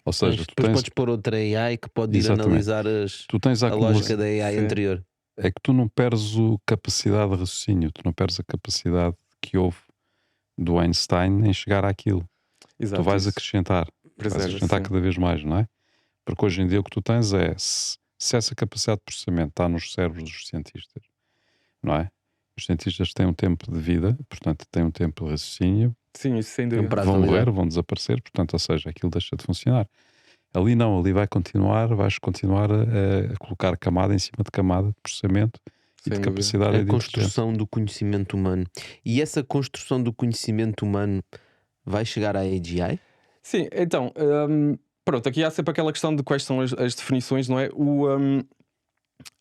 Ou seja, tu
Depois
tens,
podes pôr outra AI que pode ir
Exatamente.
analisar
tu tens
a lógica da AI
Sim.
anterior.
é que tu não perdes a capacidade de raciocínio, tu não perdes a capacidade que houve do Einstein em chegar àquilo.
Exato,
Tu vais
isso
acrescentar
preserva, sim.
cada vez mais, não é? Porque hoje em dia o que tu tens é, se essa capacidade de processamento está nos cérebros dos cientistas, não é? Os cientistas têm um tempo de vida, portanto têm um tempo de raciocínio,
Sim, isso sem
Tem um
dúvida.
prazo de
vão
validade.
morrer, vão desaparecer, portanto, ou seja, aquilo deixa de funcionar. Ali não, ali vais continuar a colocar camada em cima de camada de processamento e
Sem
de
dúvida.
capacidade
A
de inteligência.
construção do conhecimento humano. E essa construção do conhecimento humano vai chegar à AGI?
Sim, então, pronto, aqui há sempre aquela questão de quais são as definições, não é?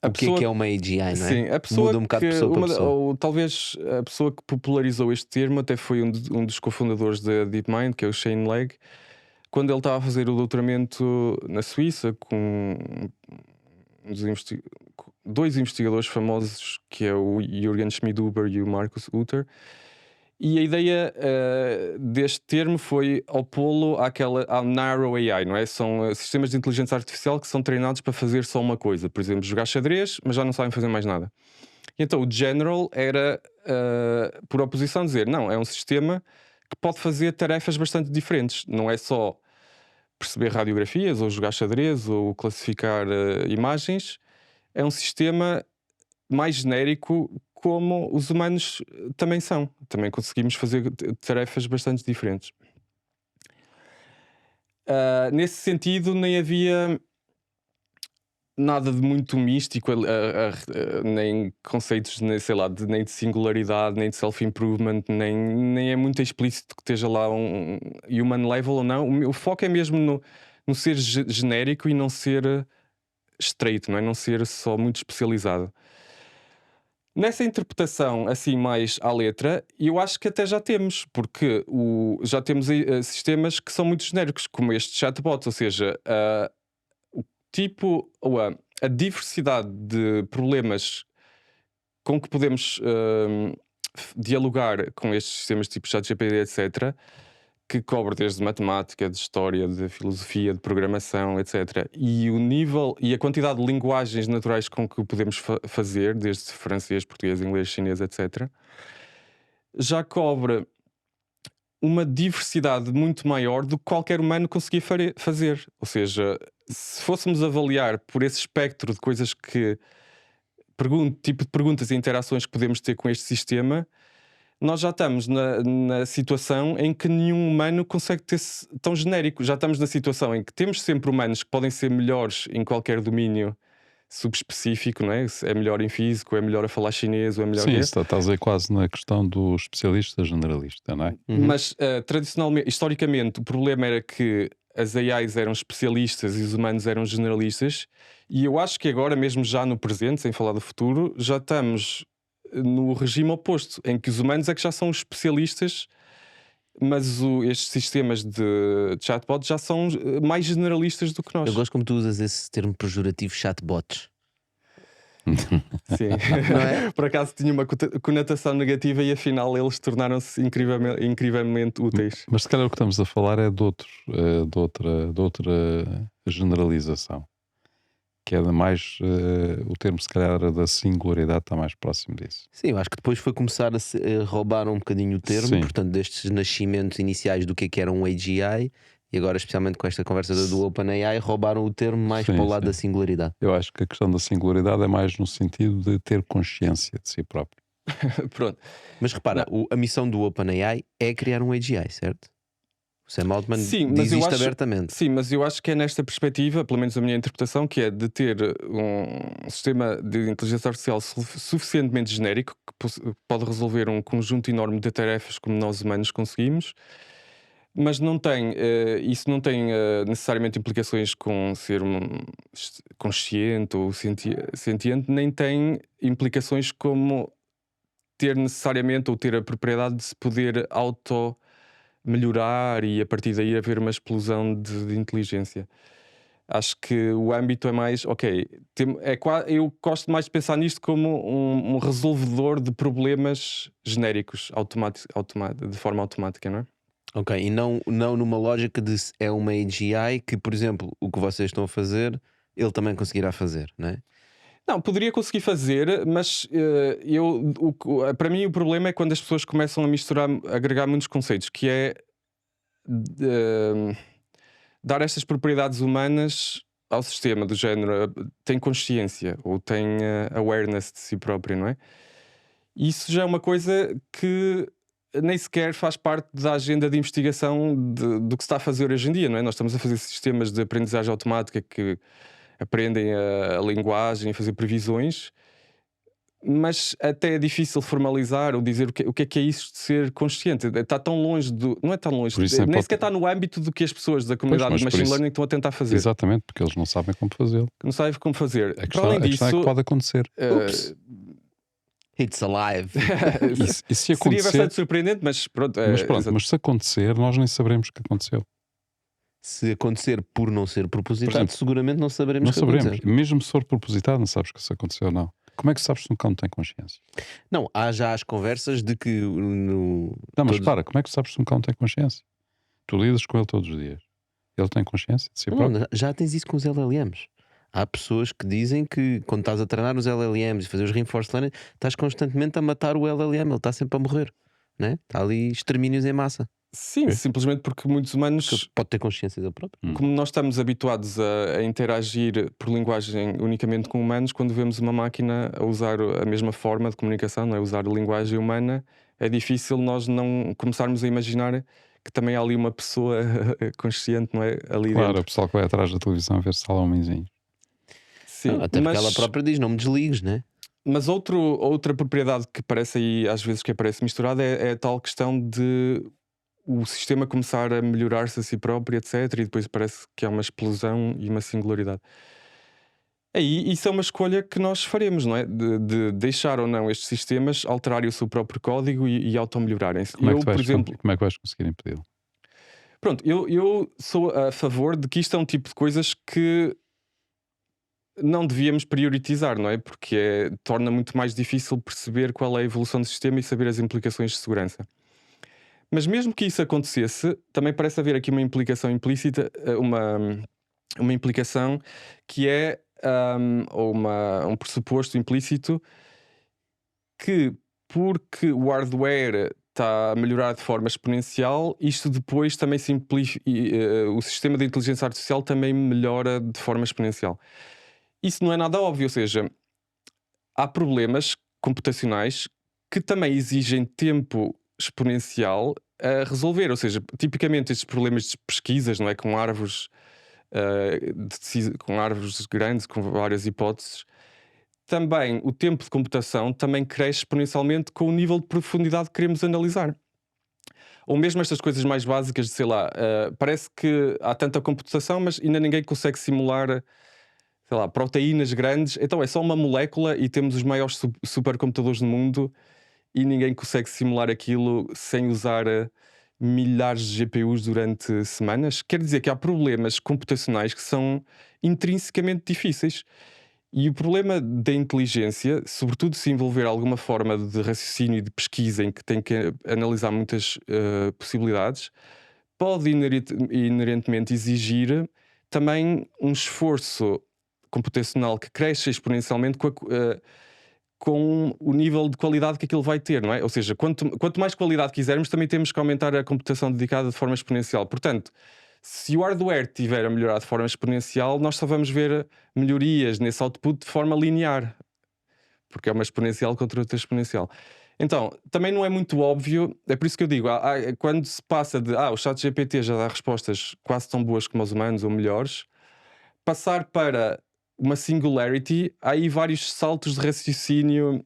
A
O que é uma AGI, não é?
Sim, a pessoa
Muda um bocado de
que,
pessoa para pessoa.
ou talvez a pessoa que popularizou este termo até foi um dos cofundadores da DeepMind, que é o Shane Legg, quando ele estava a fazer o doutoramento na Suíça com dois investigadores famosos, que é o Jürgen Schmidhuber e o Markus Utter. E a ideia deste termo foi opô-lo à narrow AI, não é? São sistemas de inteligência artificial que são treinados para fazer só uma coisa. Por exemplo, jogar xadrez, mas já não sabem fazer mais nada. E então o general era, por oposição, dizer, não, é um sistema que pode fazer tarefas bastante diferentes. Não é só perceber radiografias, ou jogar xadrez, ou classificar imagens. É um sistema mais genérico, como os humanos também são. Também conseguimos fazer tarefas bastante diferentes. Nesse sentido, nem havia nada de muito místico, nem conceitos, sei lá, nem de singularidade, nem de self-improvement, nem é muito explícito que esteja lá um human level ou não. O foco é mesmo no ser genérico e não ser estreito, não é? Não ser só muito especializado. Nessa interpretação assim mais à letra, eu acho que até já temos, porque já temos sistemas que são muito genéricos, como este chatbot, ou seja, o tipo ou a diversidade de problemas com que podemos dialogar com estes sistemas tipo ChatGPT, etc., que cobre desde matemática, de história, de filosofia, de programação, etc. E o nível e a quantidade de linguagens naturais com que o podemos fazer, desde francês, português, inglês, chinês, etc., já cobre uma diversidade muito maior do que qualquer humano conseguia fazer. Ou seja, se fôssemos avaliar por esse espectro de coisas que tipo de perguntas e interações que podemos ter com este sistema, nós já estamos na situação em que nenhum humano consegue ter tão genérico. Já estamos na situação em que temos sempre humanos que podem ser melhores em qualquer domínio subespecífico, não é? Se é melhor em físico, é melhor a falar chinês, ou é melhor
Sim, estás aí quase na questão do especialista generalista, não é?
Mas tradicionalmente, historicamente, o problema era que as AIs eram especialistas e os humanos eram generalistas, e eu acho que agora, mesmo já no presente, sem falar do futuro, já estamos no regime oposto, em que os humanos é que já são especialistas, mas estes sistemas de chatbot já são mais generalistas do que nós.
Eu gosto como tu usas esse termo pejorativo, chatbots.
Sim,
Não é?
Por acaso tinha uma conotação negativa e afinal eles tornaram-se incrivelmente úteis.
Mas se calhar o que estamos a falar é de outra generalização, que é mais o termo, se calhar, da singularidade está mais próximo disso.
Sim, eu acho que depois foi começar a roubar um bocadinho o termo,
Sim.
portanto, destes nascimentos iniciais do que era um AGI, e agora, especialmente com esta conversa do OpenAI, roubaram o termo mais
Sim,
para o lado
sim.
da singularidade.
Eu acho que a questão da singularidade é mais no sentido de ter consciência de si próprio.
Pronto.
Mas repara, a missão do OpenAI é criar um AGI, certo? O Sam Altman diz isto abertamente.
Sim, mas eu acho que é nesta perspectiva, pelo menos a minha interpretação, que é de ter um sistema de inteligência artificial suficientemente genérico, que pode resolver um conjunto enorme de tarefas como nós humanos conseguimos, mas não tem, isso não tem necessariamente implicações com ser consciente ou sentiente, nem tem implicações como ter necessariamente ou ter a propriedade de se poder melhorar e a partir daí haver uma explosão de inteligência. Acho que o âmbito é mais, eu gosto mais de pensar nisto como um resolvedor de problemas genéricos, de forma automática, não é?
Ok, e não numa lógica de é uma AGI que, por exemplo, o que vocês estão a fazer, ele também conseguirá fazer, não é?
Não, poderia conseguir fazer, mas para mim o problema é quando as pessoas começam a misturar, a agregar muitos conceitos, que é dar estas propriedades humanas ao sistema, do género, tem consciência ou tem awareness de si próprio, não é? Isso já é uma coisa que nem sequer faz parte da agenda de investigação do que se está a fazer hoje em dia, não é? Nós estamos a fazer sistemas de aprendizagem automática que aprendem a linguagem, a fazer previsões, mas até é difícil formalizar ou dizer o que é isso de ser consciente. Está tão longe não é tão longe,
Por isso
nem sequer está no âmbito do que as pessoas da comunidade
mas
de
por
machine
isso-
learning estão a tentar fazer.
Exatamente, porque eles não sabem como fazê-lo.
Não sabem como fazer.
A
Para
questão,
além
a questão é que
disso,
pode acontecer.
Ups. It's alive.
E se
seria
acontecer,
bastante surpreendente, mas pronto.
mas se acontecer, nós nem saberemos que aconteceu.
Se acontecer por não ser propositado,
Por exemplo,
seguramente não saberemos
Não
que
saberemos.
aconteceu.
Mesmo se for propositado, não sabes que isso aconteceu ou não. Como é que sabes se um cão tem consciência?
Não, há já as conversas de que
Não, mas
todos-
para, como é que sabes se um cão tem consciência? Tu lidas com ele todos os dias. Ele tem consciência de si próprio?
Não, já tens isso com os LLMs. Há pessoas que dizem que quando estás a treinar os LLMs e fazer os reinforcement learning, estás constantemente a matar o LLM, ele está sempre a morrer, né? Está ali extermínios em massa.
Sim,
Ok.
simplesmente porque muitos humanos,
Que pode ter consciência dele próprio.
como nós estamos habituados a interagir por linguagem unicamente com humanos, quando vemos uma máquina a usar a mesma forma de comunicação, não é? Usar a linguagem humana, é difícil nós não começarmos a imaginar que também há ali uma pessoa consciente, não é? Ali
Claro,
dentro.
o pessoal que vai atrás da televisão a ver se está lá homenzinho.
Sim,
Não, até porque ela própria diz: não me desligues, né?
Mas outra propriedade que parece aí, às vezes, que aparece misturada é a tal questão de o sistema começar a melhorar-se a si próprio, etc. E depois parece que há uma explosão e uma singularidade. Aí isso é uma escolha que nós faremos, não é? De deixar ou não estes sistemas alterarem o seu próprio código e automelhorarem-se.
Como é
Eu,
que tu
por exemplo,
como é que vais conseguir impedi-lo?
pronto, eu sou a favor de que isto é um tipo de coisas que não devíamos prioritizar, não é? Porque torna muito mais difícil perceber qual é a evolução do sistema e saber as implicações de segurança. Mas mesmo que isso acontecesse, também parece haver aqui uma implicação implícita, uma implicação que é ou um pressuposto implícito que, porque o hardware está a melhorar de forma exponencial, isto depois também o sistema de inteligência artificial também melhora de forma exponencial. Isso não é nada óbvio, ou seja, há problemas computacionais que também exigem tempo exponencial a resolver, ou seja, tipicamente estes problemas de pesquisas, não é, com árvores com árvores grandes, com várias hipóteses, também o tempo de computação também cresce exponencialmente com o nível de profundidade que queremos analisar. Ou mesmo estas coisas mais básicas de, sei lá, parece que há tanta computação, mas ainda ninguém consegue simular, sei lá, proteínas grandes. Então é só uma molécula e temos os maiores supercomputadores do mundo e ninguém consegue simular aquilo sem usar milhares de GPUs durante semanas. Quer dizer que há problemas computacionais que são intrinsecamente difíceis. E o problema da inteligência, sobretudo se envolver alguma forma de raciocínio e de pesquisa em que tem que analisar muitas possibilidades, pode inerentemente exigir também um esforço computacional que cresce exponencialmente com o nível de qualidade que aquilo vai ter, não é? Ou seja, quanto mais qualidade quisermos, também temos que aumentar a computação dedicada de forma exponencial. Portanto, se o hardware estiver a melhorar de forma exponencial, nós só vamos ver melhorias nesse output de forma linear, porque é uma exponencial contra outra exponencial. Então, também não é muito óbvio, é por isso que eu digo, quando se passa de o ChatGPT já dá respostas quase tão boas como os humanos ou melhores, passar para uma singularity, há aí vários saltos de raciocínio,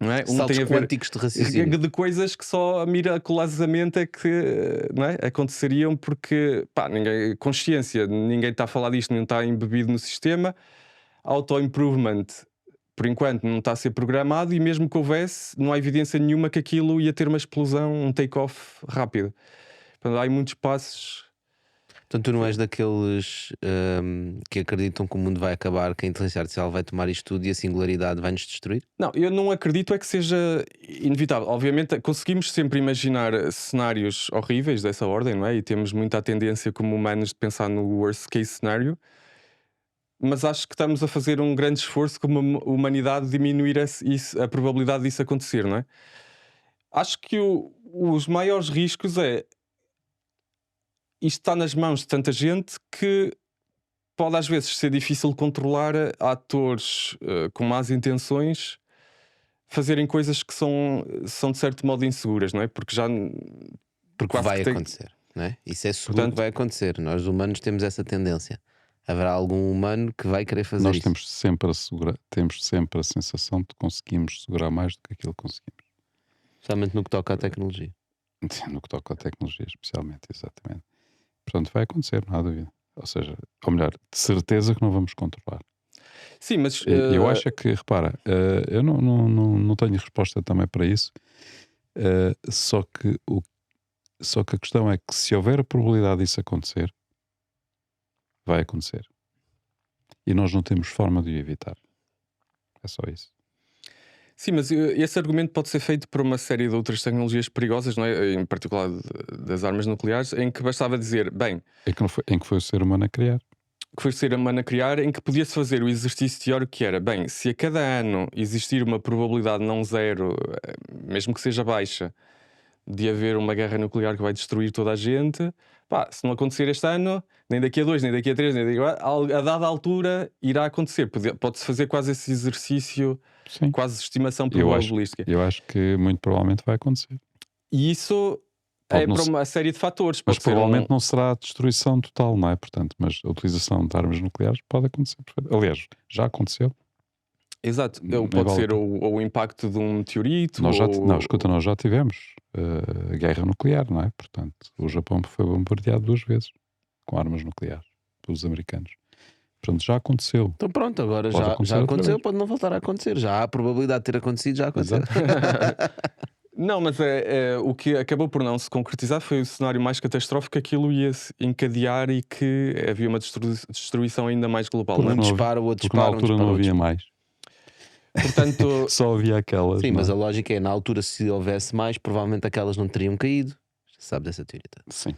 não é?
Saltos
Tem a ver
quânticos de raciocínio.
de coisas que só miraculosamente é que, não é? Aconteceriam porque, consciência, ninguém está a falar disto, não está embebido no sistema. Auto-improvement, por enquanto, não está a ser programado, e mesmo que houvesse, não há evidência nenhuma que aquilo ia ter uma explosão, um take-off rápido. Portanto, há aí muitos passos.
Portanto, tu não és daqueles que acreditam que o mundo vai acabar, que a inteligência artificial vai tomar isto tudo e a singularidade vai nos destruir?
Não, eu não acredito é que seja inevitável. Obviamente, conseguimos sempre imaginar cenários horríveis dessa ordem, não é? E temos muita tendência como humanos de pensar no worst case scenario. mas acho que estamos a fazer um grande esforço como humanidade de diminuir a probabilidade disso acontecer, não é? Acho que os maiores riscos é isto está nas mãos de tanta gente que pode às vezes ser difícil controlar atores com más intenções fazerem coisas que são de certo modo inseguras, não é? Porque
Porque
quase
vai
que tem-
acontecer, não é? Isso é seguro
Portanto-
que vai acontecer. Nós humanos temos essa tendência. Haverá algum humano que vai querer fazer
Nós
isso.
temos sempre a sensação de que conseguimos segurar mais do que aquilo que conseguimos.
Especialmente no que toca à tecnologia.
No que toca à tecnologia, especialmente, exatamente. Portanto, vai acontecer, não há dúvida. Ou seja, ou melhor, de certeza que não vamos controlar.
Sim, mas
Eu acho é que, repara, eu não tenho resposta também para isso, só que a questão é que se houver a probabilidade disso acontecer, vai acontecer. E nós não temos forma de o evitar. É só isso.
sim, mas esse argumento pode ser feito por uma série de outras tecnologias perigosas, não é? Em particular das armas nucleares, em que bastava dizer, bem,
Em que foi o ser humano a criar.
que foi ser humano a criar, em que podia-se fazer o exercício teórico que era, bem, se a cada ano existir uma probabilidade não zero, mesmo que seja baixa, de haver uma guerra nuclear que vai destruir toda a gente, pá, se não acontecer este ano, nem daqui a 2, nem daqui a 3, nem daqui a dada altura irá acontecer. Pode-se fazer quase esse exercício,
Sim.
quase estimação
Eu acho,
probabilística.
eu acho que muito provavelmente vai acontecer.
E isso
Pode
é
não
para
ser-
uma série de fatores.
Mas
Pode ser
provavelmente não será a destruição total, não é? Portanto, mas a utilização de armas nucleares pode acontecer. Aliás, já aconteceu.
Exato.
Nem
Pode
vale a
ser
pena.
ou o impacto de um meteorito.
Não,
ou...
escuta, nós já tivemos guerra nuclear, não é? Portanto, o Japão foi bombardeado 2 vezes com armas nucleares pelos americanos. Portanto, já aconteceu.
Então pronto, agora
Pode
já
acontecer outra
aconteceu,
vez.
pode não voltar a acontecer. Já há a probabilidade de ter acontecido, já aconteceu.
Não, mas o que acabou por não se concretizar foi o cenário mais catastrófico que aquilo ia se encadear e que havia uma destruição ainda mais global.
Porque
Não é?
Um
não havia-
dispara, o outro
Porque na
dispara, um
altura
dispara,
não
o outro
havia
dispara.
mais.
Portanto,
Só havia aquelas.
Sim,
não
mas
é?
a lógica é, na altura, se houvesse mais, provavelmente aquelas não teriam caído. Sabe dessa teoria toda.
Sim.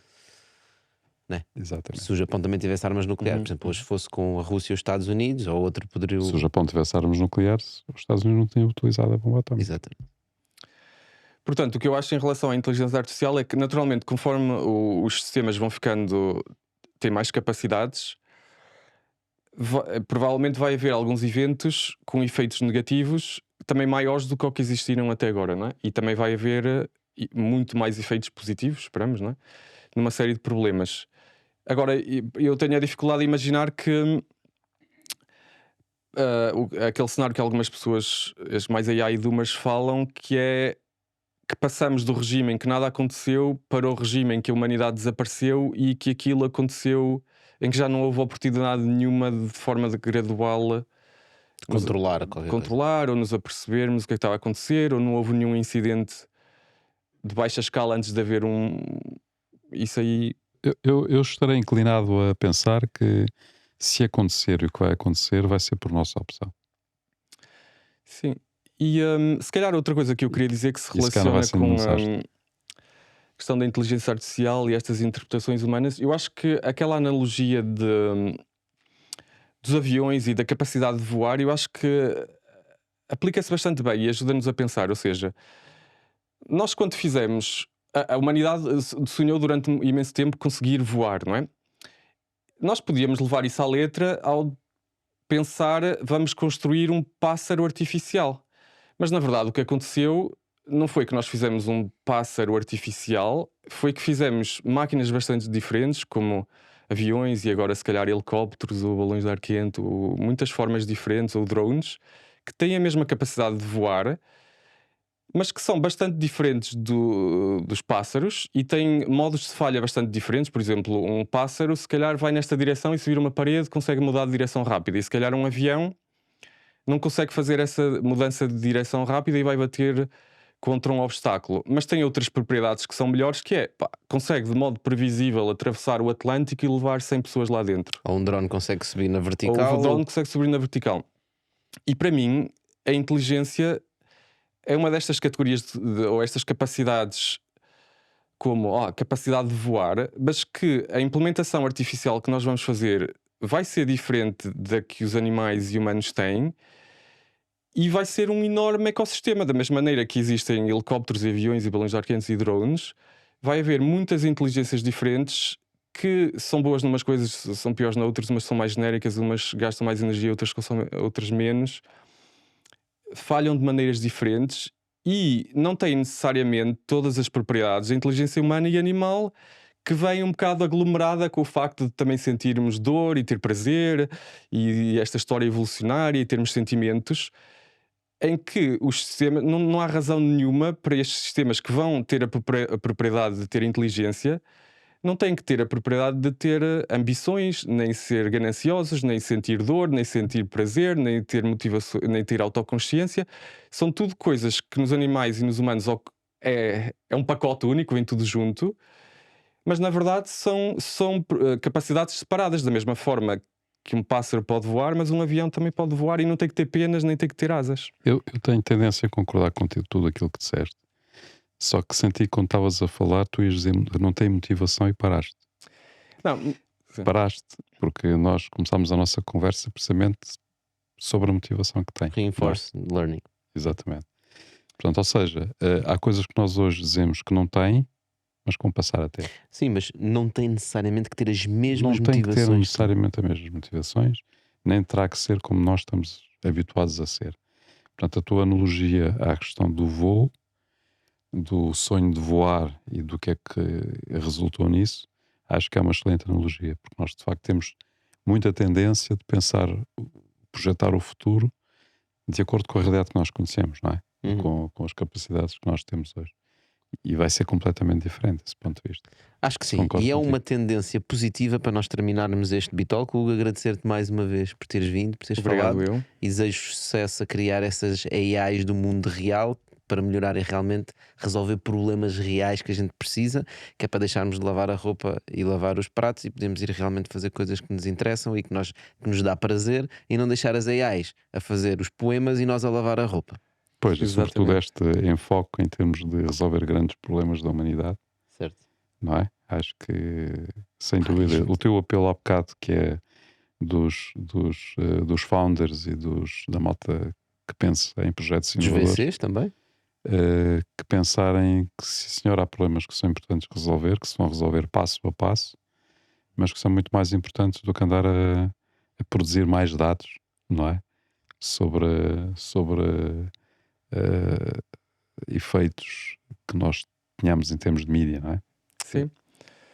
Né?
Exatamente.
Se o Japão também tivesse armas nucleares,
Uhum.
por exemplo, hoje fosse com a Rússia e os Estados Unidos, ou outro poderia.
Se o Japão tivesse armas nucleares, os Estados Unidos não tinham utilizado a bomba atómica.
Exatamente.
portanto, o que eu acho em relação à inteligência artificial é que, naturalmente, conforme os sistemas vão ficando, têm mais capacidades, provavelmente vai haver alguns eventos com efeitos negativos também maiores do que o que existiram até agora, não é? E também vai haver muito mais efeitos positivos, esperamos, não é? Numa série de problemas. Agora, eu tenho a dificuldade de imaginar que aquele cenário que algumas pessoas, as mais AI doomers, falam, que é que passamos do regime em que nada aconteceu para o regime em que a humanidade desapareceu e que aquilo aconteceu em que já não houve oportunidade nenhuma de forma de gradual
Controlar qualquer coisa.
controlar ou nos apercebermos o que é que estava a acontecer, ou não houve nenhum incidente de baixa escala antes de haver isso aí.
Eu estarei inclinado a pensar que se acontecer e o que vai acontecer vai ser por nossa opção.
Sim. E se calhar outra coisa que eu queria dizer que se
E se calhar não vai
relaciona
ser
com
nenhum
a questão da inteligência artificial e estas interpretações humanas, eu acho que aquela analogia dos aviões e da capacidade de voar, eu acho que aplica-se bastante bem e ajuda-nos a pensar. Ou seja, nós quando fizemos, a humanidade sonhou durante um imenso tempo conseguir voar, não é? Nós podíamos levar isso à letra ao pensar, vamos construir um pássaro artificial. Mas na verdade o que aconteceu não foi que nós fizemos um pássaro artificial, foi que fizemos máquinas bastante diferentes, como aviões e agora se calhar helicópteros ou balões de ar quente, ou muitas formas diferentes, ou drones, que têm a mesma capacidade de voar, mas que são bastante diferentes dos pássaros e têm modos de falha bastante diferentes. Por exemplo, um pássaro se calhar vai nesta direção e se vir uma parede consegue mudar de direção rápida, e se calhar um avião não consegue fazer essa mudança de direção rápida e vai bater contra um obstáculo. Mas tem outras propriedades que são melhores, que é, consegue de modo previsível atravessar o Atlântico e levar 100 pessoas lá dentro.
Ou um drone consegue subir na
Ou
vertical.
o drone consegue subir na vertical. E para mim, a inteligência é uma destas categorias ou estas capacidades, como a capacidade de voar, mas que a implementação artificial que nós vamos fazer vai ser diferente da que os animais e humanos têm, e vai ser um enorme ecossistema. Da mesma maneira que existem helicópteros, aviões e balões de ar quentes e drones, vai haver muitas inteligências diferentes que são boas numas coisas, são piores noutras, umas são mais genéricas, umas gastam mais energia, outras menos, falham de maneiras diferentes e não têm necessariamente todas as propriedades da inteligência humana e animal, que vem um bocado aglomerada com o facto de também sentirmos dor e ter prazer, e esta história evolucionária e termos sentimentos, em que os sistemas, não há razão nenhuma para estes sistemas que vão ter a propriedade de ter inteligência, não têm que ter a propriedade de ter ambições, nem ser gananciosos, nem sentir dor, nem sentir prazer, nem ter motivação, nem ter autoconsciência. São tudo coisas que nos animais e nos humanos é um pacote único, vem tudo junto, mas na verdade são capacidades separadas, da mesma forma que um pássaro pode voar, mas um avião também pode voar e não tem que ter penas, nem tem que ter asas.
Eu tenho tendência a concordar contigo tudo aquilo que disseste. Só que senti que quando estavas a falar, tu ias dizer que não tem motivação e paraste.
Não, sim.
Paraste, porque nós começámos a nossa conversa precisamente sobre a motivação que tem.
Reinforced learning.
Exatamente. Portanto, ou seja, há coisas que nós hoje dizemos que não têm, mas que vão passar a ter.
Sim, mas não tem necessariamente que ter as mesmas
Não tem que ter
motivações.
necessariamente as mesmas motivações, nem terá que ser como nós estamos habituados a ser. Portanto, a tua analogia à questão do voo, do sonho de voar e do que é que resultou nisso, acho que é uma excelente analogia, porque nós de facto temos muita tendência de pensar, projetar o futuro de acordo com a realidade que nós conhecemos, não é? Com as capacidades que nós temos hoje. E vai ser completamente diferente desse ponto de vista.
Acho que sim.
Concordo
E é
contigo.
uma tendência positiva para nós terminarmos este Bitalk. Hugo, agradecer-te mais uma vez por teres vindo, por teres
Obrigado,
falado.
eu.
E desejo sucesso a criar essas AIs do mundo real para melhorar e realmente resolver problemas reais que a gente precisa, que é para deixarmos de lavar a roupa e lavar os pratos e podemos ir realmente fazer coisas que nos interessam e que nos dá prazer, e não deixar as AIs a fazer os poemas e nós a lavar a roupa.
Pois, e sobretudo
Exatamente.
este enfoque em termos de resolver grandes problemas da humanidade,
Certo?
não é? Acho que, sem dúvida, o teu apelo há bocado, que é dos founders e da malta que pensa em projetos
Dos
inovadores,
VCs também?
que pensarem que, sim senhor, há problemas que são importantes resolver, que se vão resolver passo a passo, mas que são muito mais importantes do que andar a produzir mais dados, não é? Sobre efeitos que nós tenhamos em termos de mídia, não é?
Sim.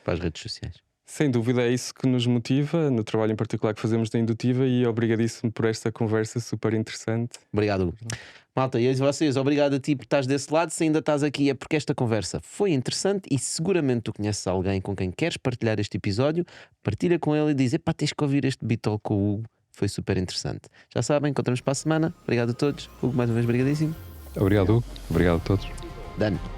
Para as redes sociais.
Sem dúvida, é isso que nos motiva no trabalho em particular que fazemos da Indutiva, e obrigadíssimo por esta conversa super interessante.
Obrigado, Hugo. Malta, e a vocês, obrigado a ti por estás desse lado. Se ainda estás aqui é porque esta conversa foi interessante e seguramente tu conheces alguém com quem queres partilhar este episódio. Partilha com ele e diz: epá, tens que ouvir este Bitalk com o Hugo, foi super interessante. Já sabem, encontramos para a semana. Obrigado a todos. Hugo, mais uma vez, obrigadíssimo.
Obrigado, Hugo. Obrigado a todos.
Dano.